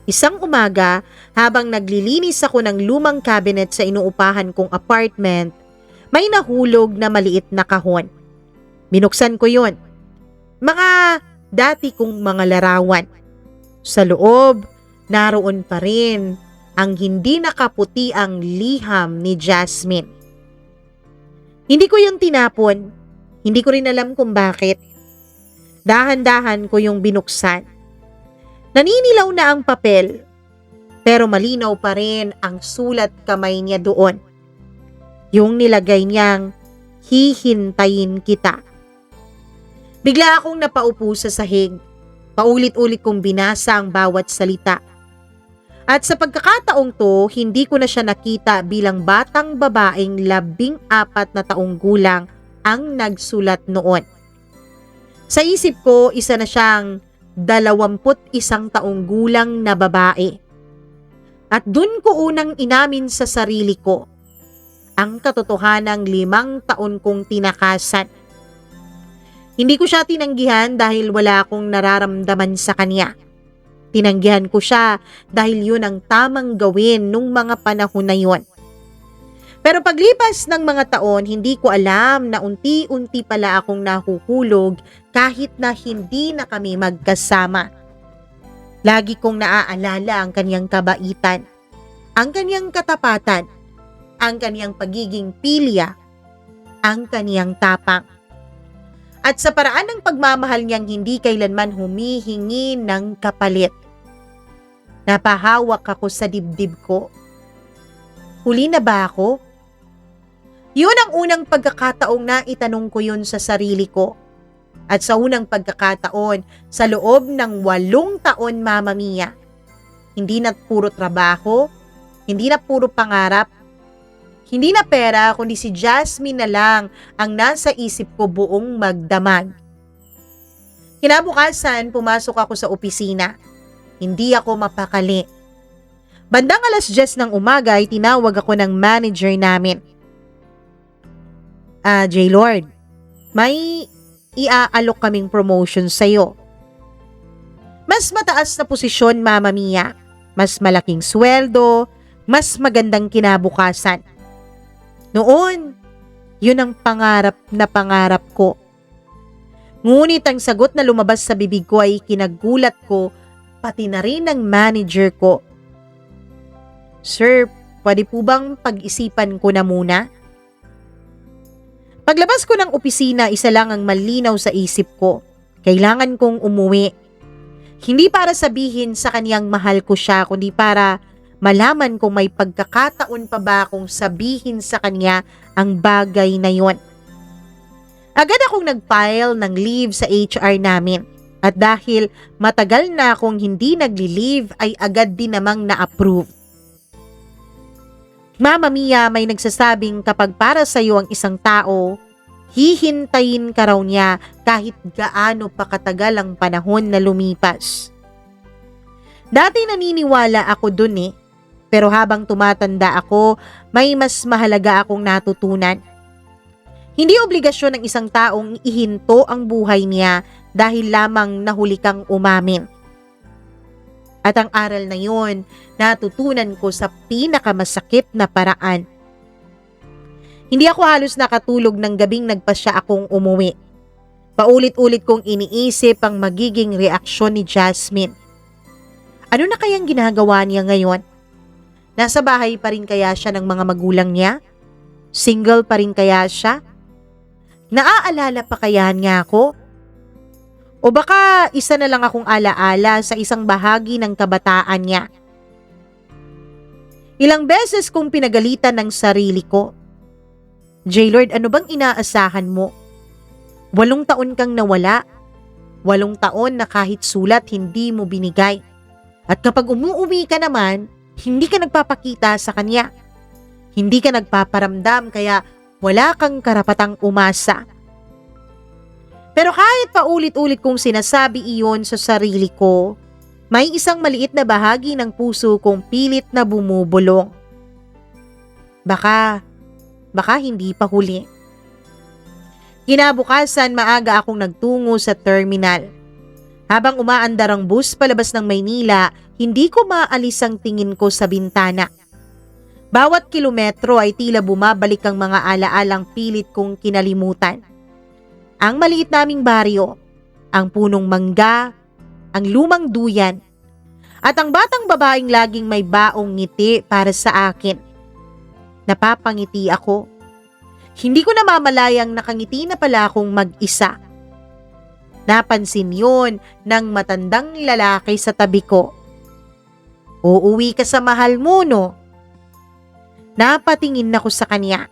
isang umaga habang naglilinis ako ng lumang cabinet sa inuupahan kong apartment, may nahulog na maliit na kahon. Binuksan ko yun. Mga dati kong mga larawan. Sa loob, naroon pa rin ang hindi nakaputi ang liham ni Jasmine. Hindi ko yung tinapon. Hindi ko rin alam kung bakit. Dahan-dahan ko yung binuksan. Naninilaw na ang papel, pero malinaw pa rin ang sulat kamay niya doon. Yung nilagay niyang hihintayin kita. Bigla akong napaupo sa sahig. Paulit-ulit kong binasa ang bawat salita. At sa pagkakataong to, hindi ko na siya nakita bilang batang babaeng 14 na taong gulang ang nagsulat noon. Sa isip ko, isa na siyang 21 taong gulang na babae. At dun ko unang inamin sa sarili ko ang katotohanang 5 taon kong tinakasan. Hindi ko siya tinanggihan dahil wala akong nararamdaman sa kanya. Tinanggihan ko siya dahil yun ang tamang gawin nung mga panahon na yun. Pero paglipas ng mga taon, hindi ko alam na unti-unti pala akong nahuhulog kahit na hindi na kami magkasama. Lagi kong naaalala ang kanyang kabaitan, ang kanyang katapatan, ang kanyang pagiging pilya, ang kanyang tapang. At sa paraan ng pagmamahal niyang hindi kailanman humihingi ng kapalit. Napahawak ako sa dibdib ko. Huli na ba ako? Yun ang unang pagkakataong na itanong ko yun sa sarili ko. At sa unang pagkakataon, sa loob ng 8 taon, Mama Mia, hindi na puro trabaho, hindi na puro pangarap, hindi na pera, kundi si Jasmine na lang ang nasa isip ko buong magdamag. Kinabukasan, pumasok ako sa opisina. Hindi ako mapakali. Bandang 10:00 ng umaga ay tinawag ako ng manager namin. J-Lord, may iaalok kaming promotion sa'yo. Mas mataas na posisyon, Mama Mia. Mas malaking sweldo, mas magandang kinabukasan. Noon, yun ang pangarap ko. Ngunit ang sagot na lumabas sa bibig ko ay kinagulat ko, pati na rin ng manager ko. Sir, pwede po bang pag-isipan ko na muna? Paglabas ko ng opisina, isa lang ang malinaw sa isip ko. Kailangan kong umuwi. Hindi para sabihin sa kaniyang mahal ko siya, kundi para malaman kung may pagkakataon pa ba akong sabihin sa kanya ang bagay na yon. Agad akong nag-file ng leave sa HR namin. At dahil matagal na akong hindi nagli-leave ay agad din namang na-approve. Mama Mia, may nagsasabing kapag para sa iyo ang isang tao, hihintayin ka raw niya kahit gaano pa katagal ang panahon na lumipas. Dati naniniwala ako dun pero habang tumatanda ako, may mas mahalaga akong natutunan. Hindi obligasyon ng isang taong ihinto ang buhay niya dahil lamang nahuli kang umamin. At ang aral na yun, natutunan ko sa pinakamasakit na paraan. Hindi ako halos nakatulog ng gabing nagpasya akong umuwi. Paulit-ulit kong iniisip ang magiging reaksyon ni Jasmine. Ano na kayang ginagawa niya ngayon? Nasa bahay pa rin kaya siya ng mga magulang niya? Single pa rin kaya siya? Naaalala pa kaya niya ako? O baka isa na lang akong alaala sa isang bahagi ng kabataan niya? Ilang beses kong pinagalitan ng sarili ko. J-Lord, ano bang inaasahan mo? 8 taon kang nawala. 8 taon na kahit sulat hindi mo binigay. At kapag umuwi ka naman, hindi ka nagpapakita sa kanya. Hindi ka nagpaparamdam kaya wala kang karapatang umasa. Pero kahit paulit-ulit kong sinasabi iyon sa sarili ko, may isang maliit na bahagi ng puso kong pilit na bumubulong. Baka hindi pa huli. Kinabukasan, maaga akong nagtungo sa terminal. Habang umaandar ang bus palabas ng Maynila, hindi ko maalis ang tingin ko sa bintana. Bawat kilometro ay tila bumabalik ang mga alaalang pilit kong kinalimutan. Ang maliit naming baryo, ang punong mangga, ang lumang duyan, at ang batang babaeng laging may baong ngiti para sa akin. Napapangiti ako. Hindi ko namamalayang nakangiti na pala akong mag-isa. Napansin yun ng matandang lalaki sa tabi ko. Uuwi ka sa mahal mo, no? Napatingin ako sa kanya.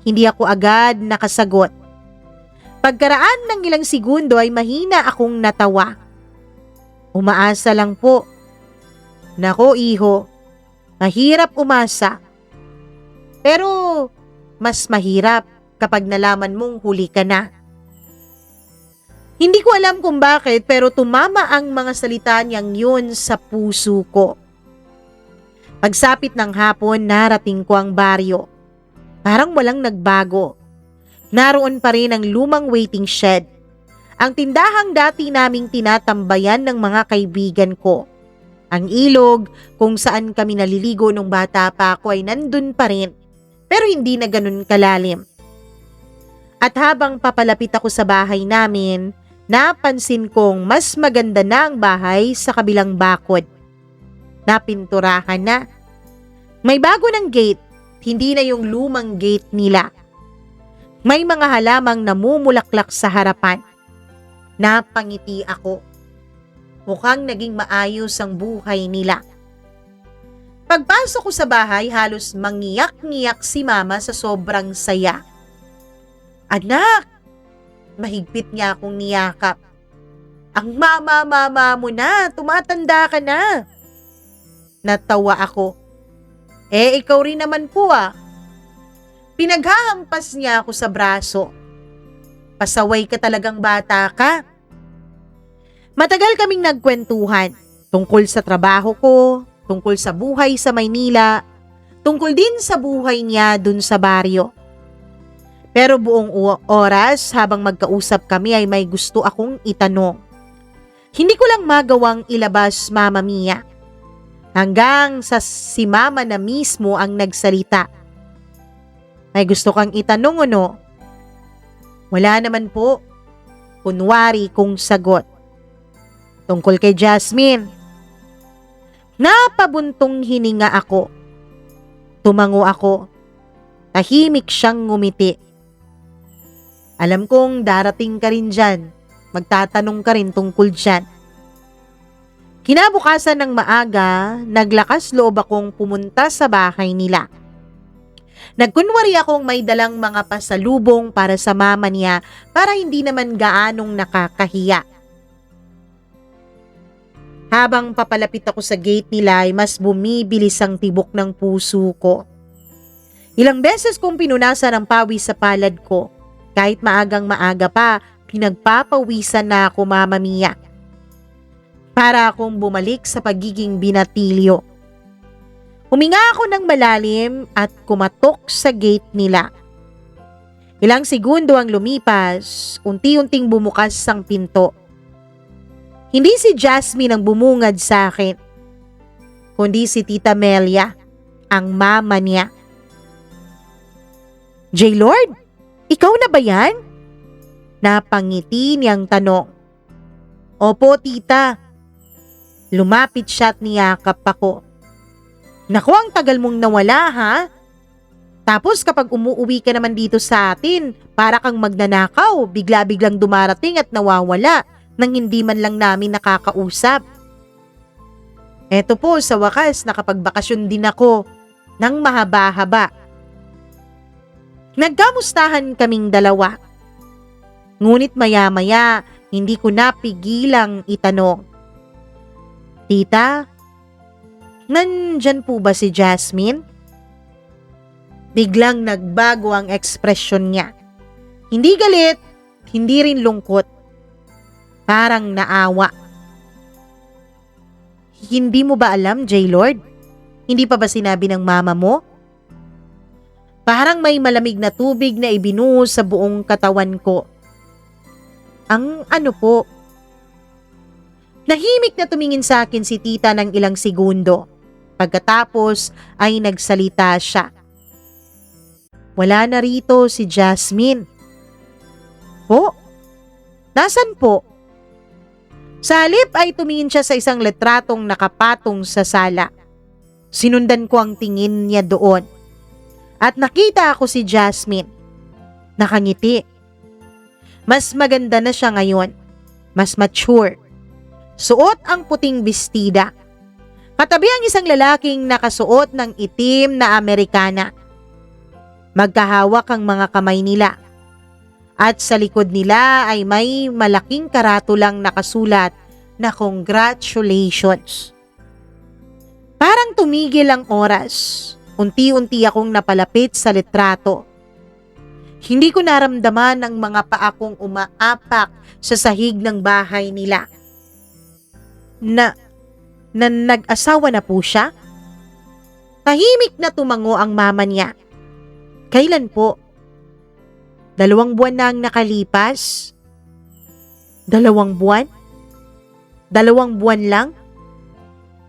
Hindi ako agad nakasagot. Pagkaraan ng ilang segundo ay mahina akong natawa. Umaasa lang po. Nako iho, mahirap umasa. Pero mas mahirap kapag nalaman mong huli ka na. Hindi ko alam kung bakit pero tumama ang mga salita niyang yun sa puso ko. Pagsapit ng hapon, narating ko ang baryo. Parang walang nagbago. Naroon pa rin ang lumang waiting shed. Ang tindahang dati naming tinatambayan ng mga kaibigan ko. Ang ilog kung saan kami naliligo nung bata pa ako ay nandun pa rin, pero hindi na ganun kalalim. At habang papalapit ako sa bahay namin, napansin kong mas maganda na ang bahay sa kabilang bakod. Napinturahan na. May bago ng gate, hindi na yung lumang gate nila. May mga halamang namumulaklak sa harapan. Napangiti ako. Mukhang naging maayos ang buhay nila. Pagpasok ko sa bahay, halos mangiyak-ngiyak si mama sa sobrang saya. Anak! Mahigpit niya akong niyakap. Ang mama mo na, tumatanda ka na. Natawa ako. Ikaw rin naman po ah. Pinaghahampas niya ako sa braso. Pasaway ka talagang bata ka. Matagal kaming nagkwentuhan tungkol sa trabaho ko, tungkol sa buhay sa Maynila, tungkol din sa buhay niya dun sa baryo. Pero buong oras habang magkausap kami ay may gusto akong itanong. Hindi ko lang magawang ilabas, Mama Mia. Hanggang sa si Mama na mismo ang nagsalita. May gusto kang itanong ano? Wala naman po. Kunwari kong sagot. Tungkol kay Jasmine. Napabuntong hininga ako. Tumango ako. Tahimik siyang ngumiti. Alam kong darating ka rin dyan. Magtatanong ka rin tungkol dyan. Kinabukasan ng maaga, naglakas loob akong pumunta sa bahay nila. Nagkunwari akong may dalang mga pasalubong para sa mama niya para hindi naman gaanong nakakahiya. Habang papalapit ako sa gate nila ay mas bumibilis ang tibok ng puso ko. Ilang beses kong pinunasan ang pawis sa palad ko. Kahit maagang-maaga pa, pinagpapawisan na ako, Mama Mia. Para akong bumalik sa pagiging binatilyo. Huminga ako ng malalim at kumatok sa gate nila. Ilang segundo ang lumipas, unti-unting bumukas ang pinto. Hindi si Jasmine ang bumungad sa akin, kundi si Tita Melia, ang mama niya. J-Lord, ikaw na ba yan? Napangiti niyang tanong. Opo, tita. Lumapit siya at niyakap ako. Naku, ang tagal mong nawala ha? Tapos kapag umuuwi ka naman dito sa atin, para kang magnanakaw, bigla-biglang dumarating at nawawala nang hindi man lang namin nakakausap. Eto po, sa wakas nakapagbakasyon din ako ng mahaba-haba. Nagkamustahan kaming dalawa. Ngunit maya-maya, hindi ko napigilang itanong. Tita, nandyan po ba si Jasmine? Biglang nagbago ang ekspresyon niya. Hindi galit, hindi rin lungkot. Parang naawa. Hindi mo ba alam, J-Lord? Hindi pa ba sinabi ng mama mo? Parang may malamig na tubig na ibinuhos sa buong katawan ko. Ang ano po? Nahimik na tumingin sa akin si tita ng ilang segundo. Pagkatapos ay nagsalita siya. Wala na rito si Jasmine. Po? Nasaan po? Sa halip ay tumingin siya sa isang letratong nakapatong sa sala. Sinundan ko ang tingin niya doon. At nakita ako si Jasmine. Nakangiti. Mas maganda na siya ngayon. Mas mature. Suot ang puting bestida. Katabi ang isang lalaking nakasuot ng itim na Amerikana. Magkahawak ang mga kamay nila. At sa likod nila ay may malaking karatulang nakasulat na congratulations. Parang tumigil ang oras. Unti-unti akong napalapit sa litrato. Hindi ko naramdaman ang mga paa kong umaapak sa sahig ng bahay nila. Na nag-asawa na po siya? Tahimik na tumango ang mama niya. Kailan po? 2 buwan na ang nakalipas? 2 buwan? 2 buwan lang?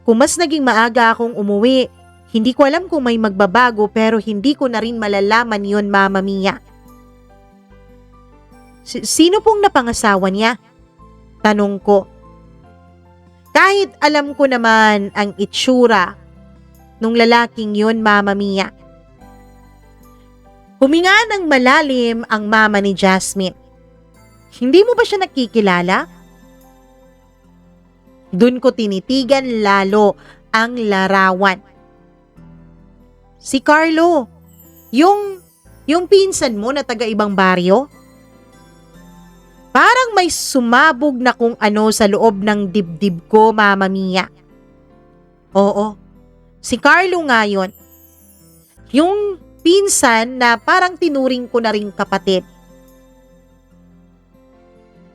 Kung mas naging maaga akong umuwi, hindi ko alam kung may magbabago pero hindi ko na rin malalaman yon, Mama Mia. Sino pong napangasawa niya? Tanong ko. Kahit alam ko naman ang itsura nung lalaking yon, Mama Mia. Huminga ng malalim ang mama ni Jasmine. Hindi mo ba siya nakikilala? Doon ko tinitigan lalo ang larawan. Si Carlo, yung pinsan mo na taga-ibang baryo? Parang may sumabog na kung ano sa loob ng dibdib ko, Mama Mia. Oo, si Carlo nga yun. Yung pinsan na parang tinuring ko na ring kapatid.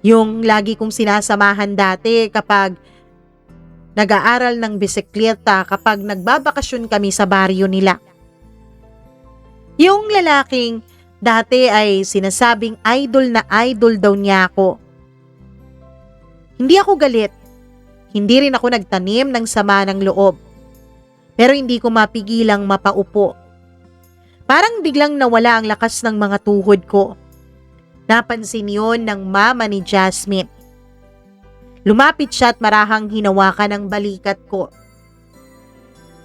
Yung lagi kong sinasamahan dati kapag nag-aaral ng bisikleta, kapag nagbabakasyon kami sa baryo nila. Yung lalaking dati ay sinasabing idol na idol daw niya ako. Hindi ako galit. Hindi rin ako nagtanim ng sama ng loob. Pero hindi ko mapigilang mapaupo. Parang biglang nawala ang lakas ng mga tuhod ko. Napansin yon ng mama ni Jasmine. Lumapit siya at marahang hinawakan ang balikat ko.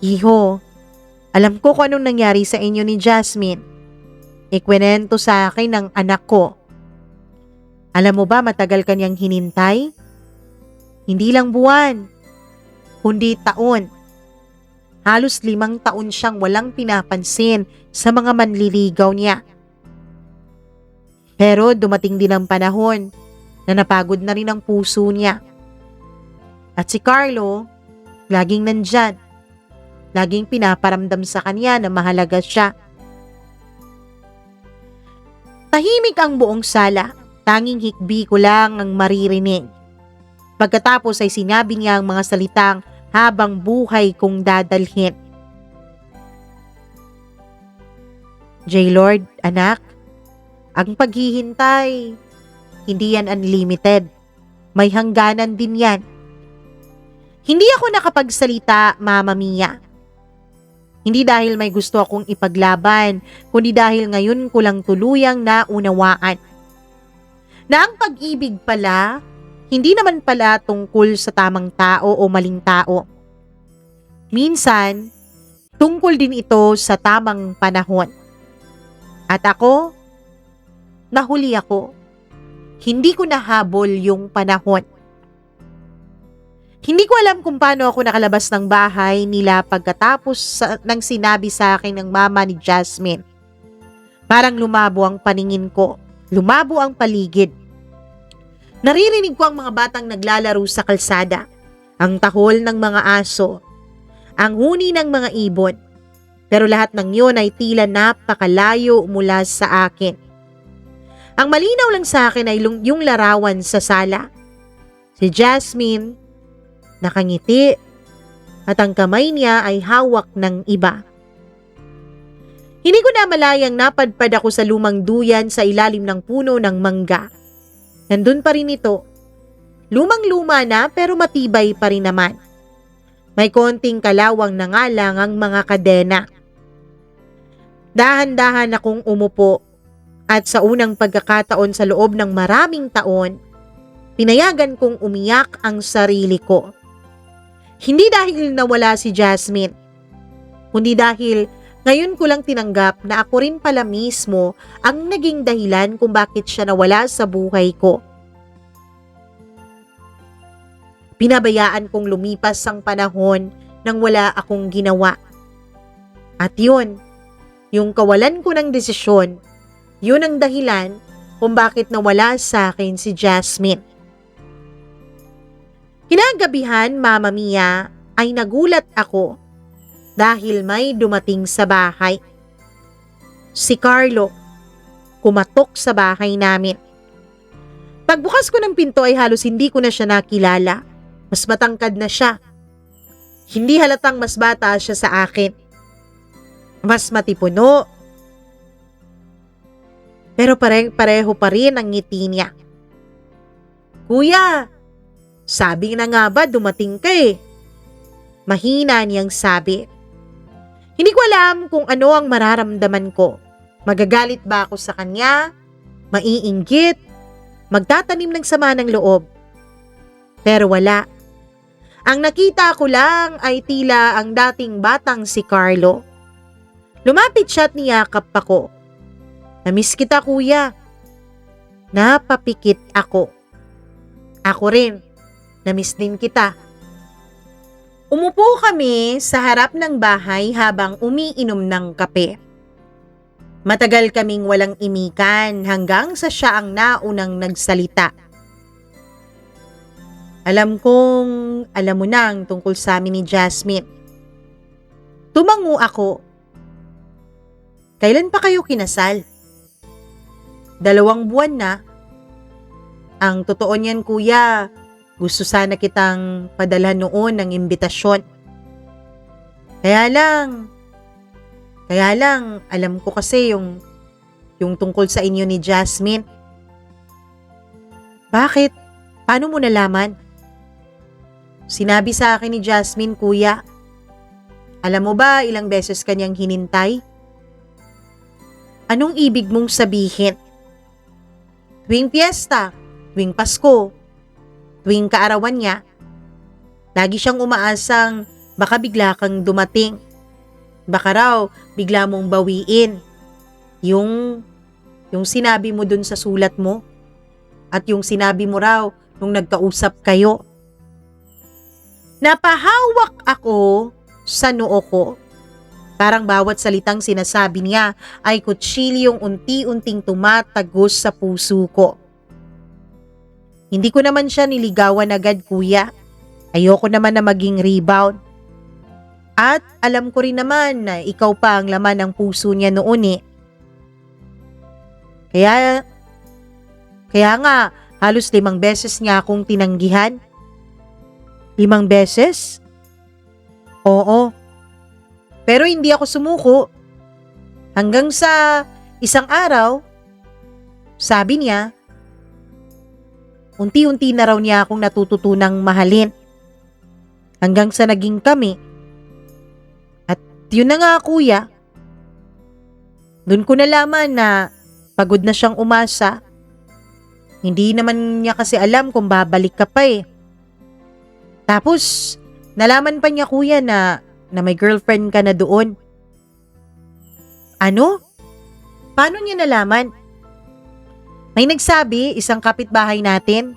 Iho, alam ko kung anong nangyari sa inyo ni Jasmine. Ikwento sa akin ng anak ko. Alam mo ba matagal kanyang hinintay? Hindi lang buwan, kundi taon. Halos 5 taon siyang walang pinapansin sa mga manliligaw niya. Pero dumating din ang panahon na napagod na rin ang puso niya. At si Carlo, laging nandyan. Laging pinaparamdam sa kanya na mahalaga siya. Tahimik ang buong sala. Tanging hikbi ko lang ang maririnig. Pagkatapos ay sinabi niya ang mga salitang habang buhay kong dadalhin. J-Lord, anak, ang paghihintay, hindi yan unlimited. May hangganan din yan. Hindi ako nakapagsalita, Mama Mia. Hindi dahil may gusto akong ipaglaban, kundi dahil ngayon ko lang tuluyang naunawaan. Na ang pag-ibig pala, hindi naman pala tungkol sa tamang tao o maling tao. Minsan, tungkol din ito sa tamang panahon. At ako, nahuli ako. Hindi ko nahabol yung panahon. Hindi ko alam kung paano ako nakalabas ng bahay nila pagkatapos ng sinabi sa akin ng mama ni Jasmine. Parang lumabo ang paningin ko. Lumabo ang paligid. Naririnig ko ang mga batang naglalaro sa kalsada, ang tahol ng mga aso, ang huni ng mga ibon. Pero lahat ng yun ay tila napakalayo mula sa akin. Ang malinaw lang sa akin ay yung larawan sa sala. Si Jasmine, nakangiti, at ang kamay niya ay hawak ng iba. Hindi ko namalayang napadpad ako sa lumang duyan sa ilalim ng puno ng mangga. Nandun pa rin ito. Lumang-luma na pero matibay pa rin naman. May konting kalawang na nga lang ang mga kadena. Dahan-dahan akong umupo at sa unang pagkakataon sa loob ng maraming taon, pinayagan kong umiyak ang sarili ko. Hindi dahil nawala si Jasmine, kundi dahil ngayon ko lang tinanggap na ako rin pala mismo ang naging dahilan kung bakit siya nawala sa buhay ko. Pinabayaan kong lumipas ang panahon nang wala akong ginawa. At yun, Yung kawalan ko ng desisyon, yun ang dahilan kung bakit nawala sa akin si Jasmine. Kinagabihan, Mama Mia, ay nagulat ako dahil may dumating sa bahay. Si Carlo, kumatok sa bahay namin. Pagbukas ko ng pinto ay halos hindi ko na siya nakilala. Mas matangkad na siya. Hindi halatang mas bata siya sa akin. Mas matipuno. Pero pareho pa rin ang ngiti niya. Kuya, sabi na nga ba dumating ka eh. Mahina niyang sabi. Hindi ko alam kung ano ang mararamdaman ko. Magagalit ba ako sa kanya? Maiinggit? Magtatanim ng sama ng loob? Pero wala. Ang nakita ko lang ay tila ang dating batang si Carlo. Lumapit siya at niyakap ako. Namiss kita, kuya. Napapikit ako. Ako rin. Namiss din kita. Umupo kami sa harap ng bahay habang umiinom ng kape. Matagal kaming walang imikan hanggang sa siya ang naunang nagsalita. Alam kong alam mo na ang tungkol sa amin ni Jasmine. Tumango ako. Kailan pa kayo kinasal? 2 buwan na. Ang totoo niyan, kuya, gusto sana kitang padalhan noon ng imbitasyon. Kaya lang, alam ko kasi yung tungkol sa inyo ni Jasmine. Bakit? Paano mo nalaman? Sinabi sa akin ni Jasmine, kuya. Alam mo ba ilang beses kanyang hinintay? Anong ibig mong sabihin? Tuwing piyesta, tuwing Pasko, tuwing kaarawan niya, lagi siyang umaasang baka bigla kang dumating. Baka raw bigla mong bawiin yung sinabi mo dun sa sulat mo at yung sinabi mo raw nung nagkausap kayo. Napahawak ako sa noo ko. Parang bawat salitang sinasabi niya ay kutsilyong unti-unting tumatagos sa puso ko. Hindi ko naman siya niligawan agad, kuya. Ayoko naman na maging rebound. At alam ko rin naman na ikaw pa ang laman ng puso niya noon eh. Kaya nga, halos 5 beses niya akong tinanggihan. 5 beses? Oo. Pero hindi ako sumuko. Hanggang sa isang araw, sabi niya, unti-unti na raw niya akong natututunang mahalin. Hanggang sa naging kami. At yun na nga, kuya. Doon ko nalaman na pagod na siyang umasa. Hindi naman niya kasi alam kung babalik ka pa eh. Tapos, nalaman pa niya, kuya, na may girlfriend ka na doon. Ano? Paano niya nalaman? May nagsabi, isang kapitbahay natin.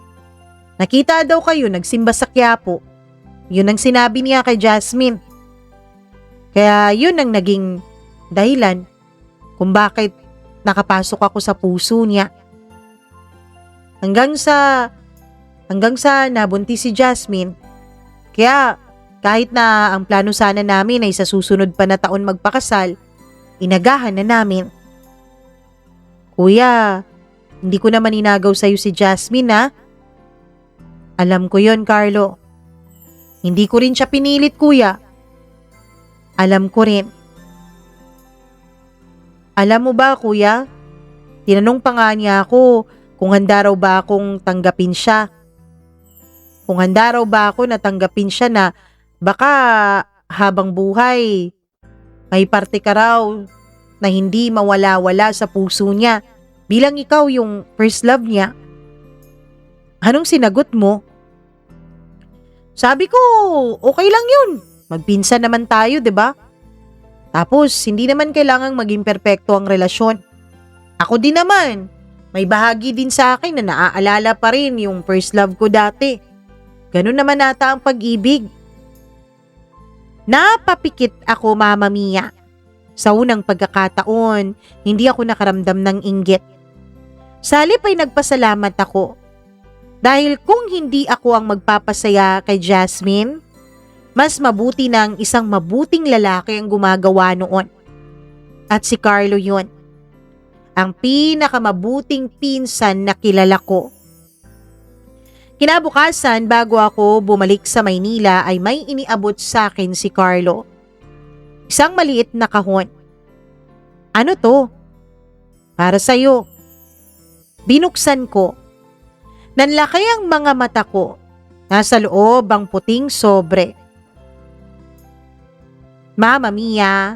Nakita daw kayo nagsimba sa Quiapo. Yun ang sinabi niya kay Jasmine. Kaya yun ang naging dahilan kung bakit nakapasok ako sa puso niya. Hanggang sa nabuntis si Jasmine. Kaya kahit na ang plano sana namin ay sa susunod pa na taon magpakasal, inagahan na namin. Kuya, hindi ko naman inagaw sa'yo si Jasmine ha. Alam ko yon, Carlo. Hindi ko rin siya pinilit, kuya. Alam ko rin. Alam mo ba, kuya? Tinanong pa nga niya ako kung handa raw ba akong tanggapin siya. Kung handa raw ba ako na tanggapin siya na baka habang buhay may parte ka raw na hindi mawala-wala sa puso niya bilang ikaw yung first love niya. Anong sinagot mo? Sabi ko, okay lang yun. Magpinsan naman tayo, 'di ba? Tapos, hindi naman kailangang maging perpekto ang relasyon. Ako din naman, may bahagi din sa akin na naaalala pa rin yung first love ko dati. Ganun naman ata ang pag-ibig. Napapikit ako, Mama Mia. Sa unang pagkakataon, hindi ako nakaramdam ng inggit. Sa halip ay nagpasalamat ako. Dahil kung hindi ako ang magpapasaya kay Jasmine, mas mabuti ng isang mabuting lalaki ang gumagawa noon. At si Carlo yun. Ang pinakamabuting pinsan na kilala ko. Kinabukasan bago ako bumalik sa Maynila ay may iniabot sa akin si Carlo. Isang maliit na kahon. Ano to? Para sa'yo. Binuksan ko. Nanlaki ang mga mata ko. Nasa loob ang puting sobre. Mama Mia,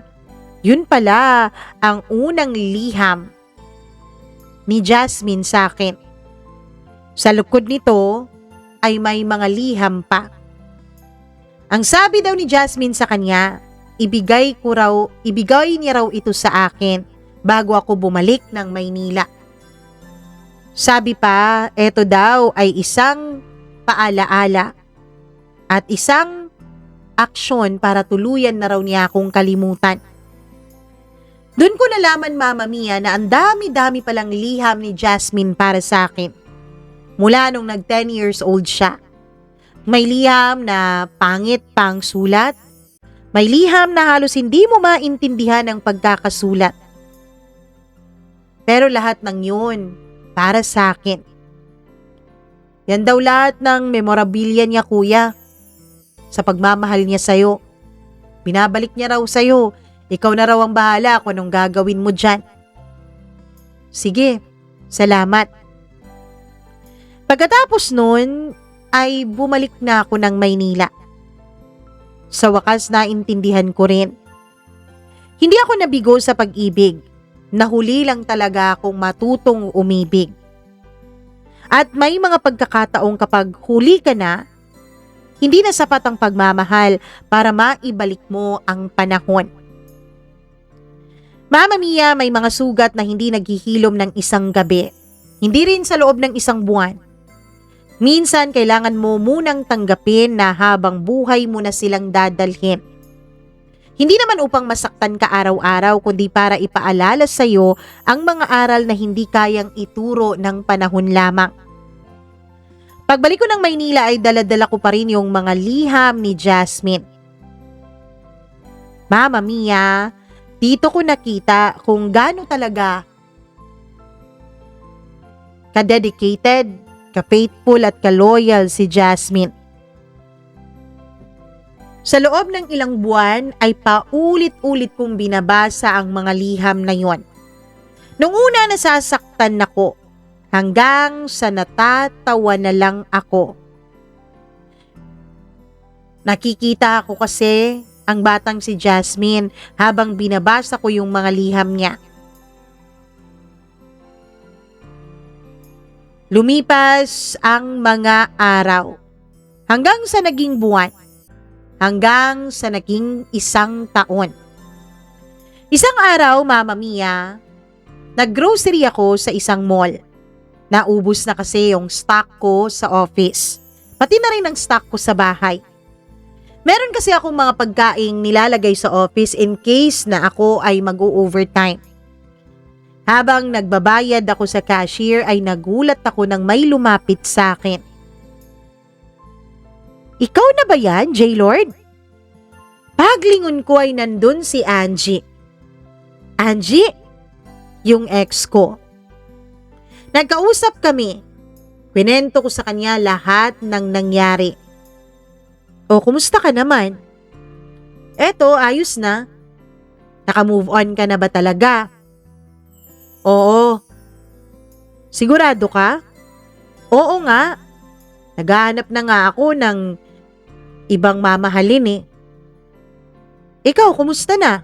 yun pala ang unang liham ni Jasmine sa akin. Sa likod nito ay may mga liham pa. Ang sabi daw ni Jasmine sa kanya, ibigay niya raw ito sa akin bago ako bumalik ng Maynila. Sabi pa, eto daw ay isang paalaala at isang aksyon para tuluyan na raw niya akong kalimutan. Doon ko nalaman, Mama Mia, na ang dami-dami palang liham ni Jasmine para sa akin. Mula nung nag 10 years old siya. May liham na pangit pang sulat. May liham na halos hindi mo maintindihan ang pagkakasulat. Pero lahat ng yun para sa akin. Yan daw lahat ng memorabilia niya, kuya. Sa pagmamahal niya sa'yo. Binabalik niya raw sa'yo. Ikaw na raw ang bahala kung anong gagawin mo dyan. Sige, salamat. Pagkatapos nun, ay bumalik na ako ng Maynila. Sa wakas naintindihan ko rin. Hindi ako nabigo sa pag-ibig. Nahuli lang talaga akong matutong umibig. At may mga pagkakataong kapag huli ka na, hindi na sapat ang pagmamahal para maibalik mo ang panahon. Mama Mia, may mga sugat na hindi naghihilom ng isang gabi. Hindi rin sa loob ng isang buwan. Minsan kailangan mo munang tanggapin na habang buhay mo na silang dadalhin. Hindi naman upang masaktan ka araw-araw kundi para ipaalala sa iyo ang mga aral na hindi kayang ituro ng panahon lamang. Pagbalik ko ng Maynila ay dala-dala ko pa rin yung mga liham ni Jasmine. Mama Mia, dito ko nakita kung gaano talaga ka-dedicated, ka-faithful at ka-loyal si Jasmine. Sa loob ng ilang buwan ay paulit-ulit kong binabasa ang mga liham na yon. Nung una nasasaktan ako, hanggang sa natatawa na lang ako. Nakikita ako kasi ang batang si Jasmine habang binabasa ko yung mga liham niya. Lumipas ang mga araw hanggang sa naging buwan, hanggang sa naging isang taon. Isang araw, Mama Mia, naggrocery ako sa isang mall. Naubos na kasi yung stock ko sa office. Pati na rin ang stock ko sa bahay. Meron kasi akong mga pagkaing nilalagay sa office in case na ako ay mag-o-overtime. Habang nagbabayad ako sa cashier ay nagulat ako nang may lumapit sa akin. Ikaw na ba yan, J-Lord? Paglingon ko ay nandun si Angie. Angie? Yung ex ko. Nagkausap kami. Kwinento ko sa kanya lahat ng nangyari. O, kumusta ka naman? Eto, ayos na. Naka-move on ka na ba talaga? Oo. Sigurado ka? Oo nga. Naghahanap na nga ako ng ibang mamahalin eh. Ikaw, kumusta na?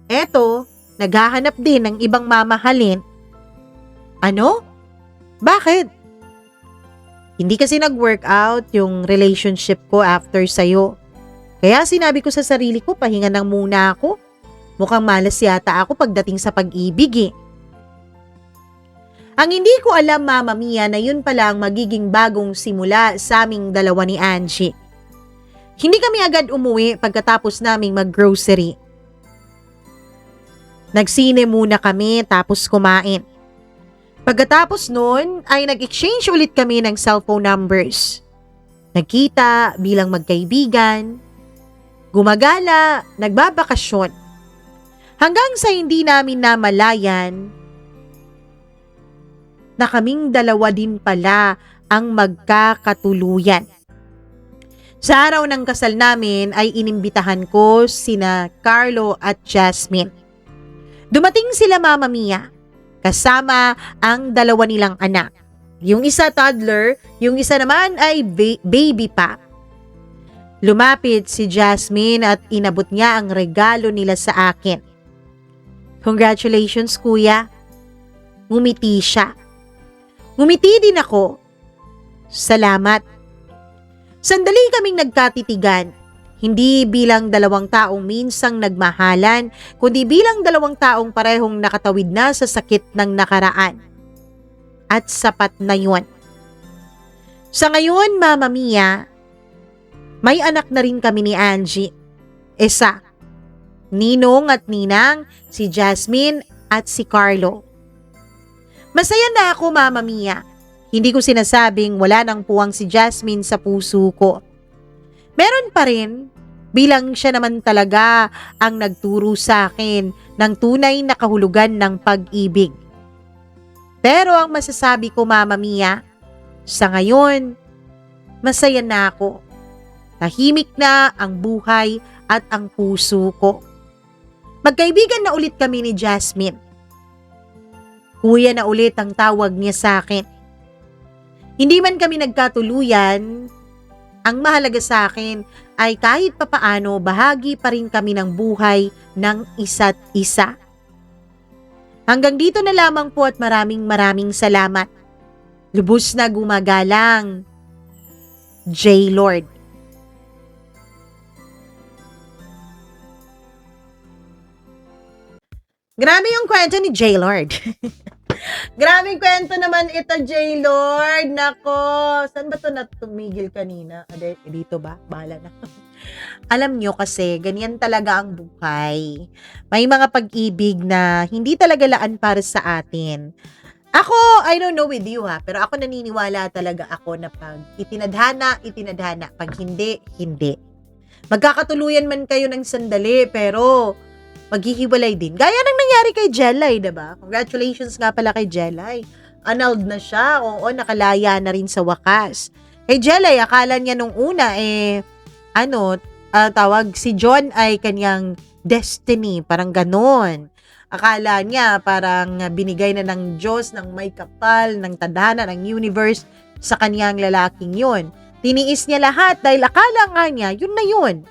Eto, naghahanap din ng ibang mamahalin. Ano? Bakit? Hindi kasi nag-workout yung relationship ko after sa'yo. Kaya sinabi ko sa sarili ko, pahinga nang muna ako. Mukhang malas yata ako pagdating sa pag-ibig eh. Ang hindi ko alam, Mama Mia, na yun pala ang magiging bagong simula sa aming dalawa ni Angie. Hindi kami agad umuwi pagkatapos naming mag-grocery. Nagsine muna kami tapos kumain. Pagkatapos nun ay nag-exchange ulit kami ng cellphone numbers. Nagkita bilang magkaibigan, gumagala, nagbabakasyon. Hanggang sa hindi namin namalayan na kaming dalawa din pala ang magkakatuluyan. Sa araw ng kasal namin ay inimbitahan ko sina Carlo at Jasmine. Dumating sila Mama Mia, kasama ang dalawa nilang anak. Yung isa toddler, yung isa naman ay baby pa. Lumapit si Jasmine at inabot niya ang regalo nila sa akin. Congratulations, kuya. Ngumiti siya. Ngumiti din ako. Salamat. Sandali kaming nagkatitigan. Hindi bilang dalawang taong minsang nagmahalan, kundi bilang dalawang taong parehong nakatawid na sa sakit ng nakaraan. At sapat na yun. Sa ngayon, Mama Mia, may anak na rin kami ni Angie. Isa. Ninong at Ninang, si Jasmine at si Carlo. Masaya na ako, Mama Mia. Hindi ko sinasabing wala nang puwang si Jasmine sa puso ko. Meron pa rin, bilang siya naman talaga ang nagturo sa akin ng tunay na kahulugan ng pag-ibig. Pero ang masasabi ko, Mama Mia, sa ngayon, masaya na ako. Tahimik na ang buhay at ang puso ko. Magkaibigan na ulit kami ni Jasmine. Kuya na ulit ang tawag niya sa akin. Hindi man kami nagkatuluyan, ang mahalaga sa akin ay kahit papaano bahagi pa rin kami ng buhay ng isa't isa. Hanggang dito na lamang po at maraming salamat. Lubos na gumagalang, J. Lord. Grabe yung kwento ni J. Lord. Grabing kwento naman ito, J. Lord. Nako, saan ba ito natumigil kanina? Dito ba? Bahala na. Alam nyo kasi, ganyan talaga ang buhay. May mga pag-ibig na hindi talaga laan para sa atin. Ako, I don't know with you ha, pero ako naniniwala talaga ako na pag itinadhana. Pag hindi, hindi. Magkakatuluyan man kayo ng sandali, pero maghihiwalay din. Gaya ng nangyari kay Jelay, diba? Congratulations nga pala kay Jelay. Annulled na siya. Oo, nakalaya na rin sa wakas. Kay Jelay, akala niya nung una, si John ay kanyang destiny. Parang ganon. Akala niya parang binigay na ng Diyos, ng may kapal, ng tadhana, ng universe sa kanyang lalaking yun. Tiniis niya lahat dahil akala nga niya, yun na yun.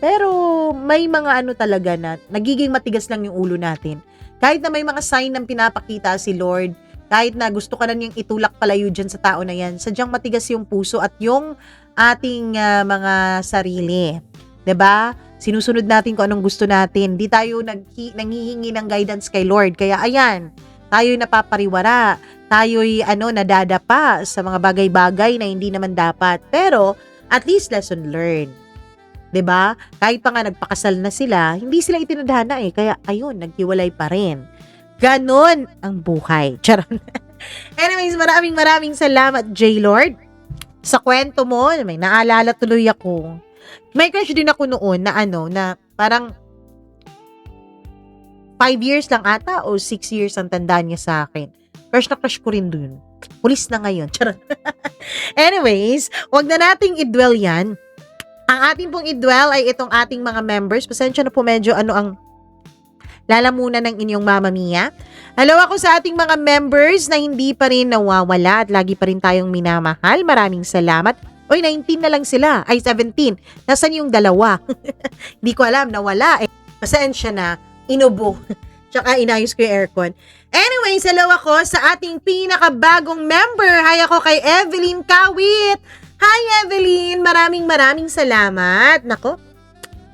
Pero may mga talaga na nagiging matigas lang yung ulo natin. Kahit na may mga sign ng pinapakita si Lord, kahit na gusto ka na niyang itulak palayo dyan sa tao na yan, sadyang matigas yung puso at yung ating mga sarili. 'Di ba? Sinusunod natin kung anong gusto natin. Di tayo nanghihingi ng guidance kay Lord. Kaya ayan, tayo'y napapariwara. Tayo'y nadadapa sa mga bagay-bagay na hindi naman dapat. Pero at least lesson learned. 'Di ba? Kahit pa nga nagpakasal na sila, hindi sila itinadhana Kaya ayun, naghiwalay pa rin. Ganon ang buhay. Charon. Anyways, maraming salamat, J. Lord. Sa kwento mo, may naalala tuloy ako. May crush din ako noon na parang 5 years lang ata o 6 years ang tandaan niya sa akin. Crush na crush ko rin dun. Pulis na ngayon. Charon. Anyways, wag na nating i-dwell yan. Ang ating pong i-dwell ay itong ating mga members. Pasensya na po medyo ang lalamunan ng inyong Mama Mia. Hello ako sa ating mga members na hindi pa rin nawawala at lagi pa rin tayong minamahal. Maraming salamat. Oy, 19 na lang sila. Ay, 17. Nasaan yung dalawa? Hindi ko alam, nawala. Pasensya na. Inubo. Tsaka inayos ko yung aircon. Anyways, hello ako sa ating pinakabagong member. Hi ako kay Evelyn Kawit. Hi Evelyn, maraming salamat. Nako,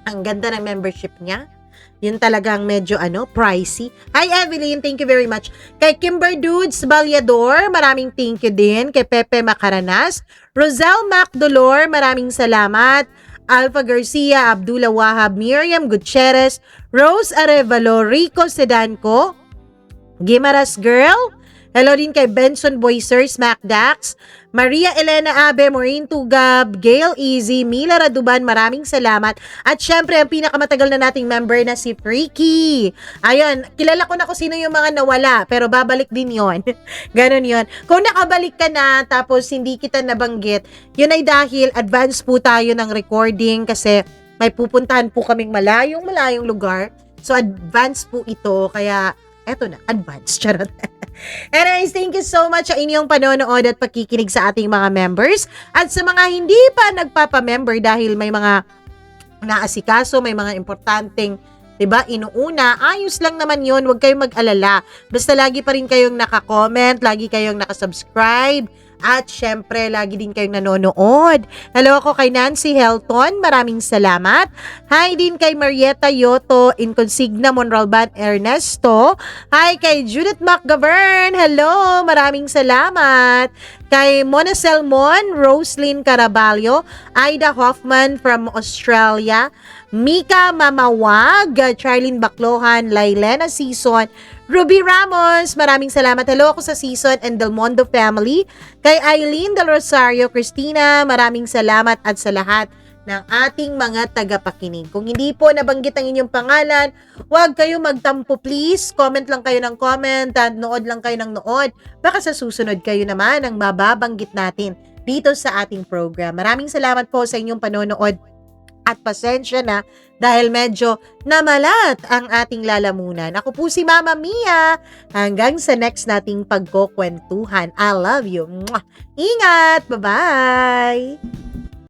ang ganda ng membership niya. Yun talagang medyo pricey. Hi Evelyn, thank you very much. Kay Kimber Dudes Balyador, maraming thank you din. Kay Pepe Macaranas, Rosel Macdolor, maraming salamat. Alpha Garcia, Abdullah Wahab, Miriam Gutierrez, Rose Arevalo, Rico Sedanco, Gimaras Girl, hello din kay Benson Boyser, Smack Dax, Maria Elena Abe, Maureen Tugab, Gail Easy, Mila Raduban, maraming salamat. At syempre, ang pinakamatagal na nating member na si Freaky. Ayun, kilala ko na kung sino yung mga nawala, pero babalik din yon. Ganon yon. Kung nakabalik ka na, tapos hindi kita nabanggit, yun ay dahil advance po tayo ng recording kasi may pupuntahan po kaming malayong lugar. So, advance po ito, kaya eto na, advance. Charot. Anyways, thank you so much sa inyong panonood at pakikinig sa ating mga members. At sa mga hindi pa nagpapa-member dahil may mga naasikaso, may mga importanteng, 'di ba, inuuna, ayos lang naman 'yon, huwag kayong mag-alala. Basta lagi pa rin kayong naka-comment, lagi kayong naka-subscribe, at syempre, lagi din kayong nanonood. Hello ako kay Nancy Helton, maraming salamat. Hi din kay Marietta Yoto, Inconsigna Monralban Ernesto. Hi kay Judith McGovern, hello, maraming salamat. Kay Mona Selmon, Roslyn Caraballo, Ida Hoffman from Australia, Mika Mamawag, Charlene Baclohan, Lailena Season, Ruby Ramos, maraming salamat. Hello ako sa Season and Del Mondo family. Kay Eileen Del Rosario, Christina, maraming salamat at sa lahat ng ating mga tagapakinig. Kung hindi po nabanggit ang inyong pangalan, huwag kayo magtampo please. Comment lang kayo ng comment at nood lang kayo ng nood. Baka sa susunod kayo naman ang mababanggit natin dito sa ating program. Maraming salamat po sa inyong panonood. At pasensya na dahil medyo namalat ang ating lalamunan. Ako po si Mama Mia. Hanggang sa next nating pagkukwentuhan. I love you. Mwah! Ingat! Bye-bye!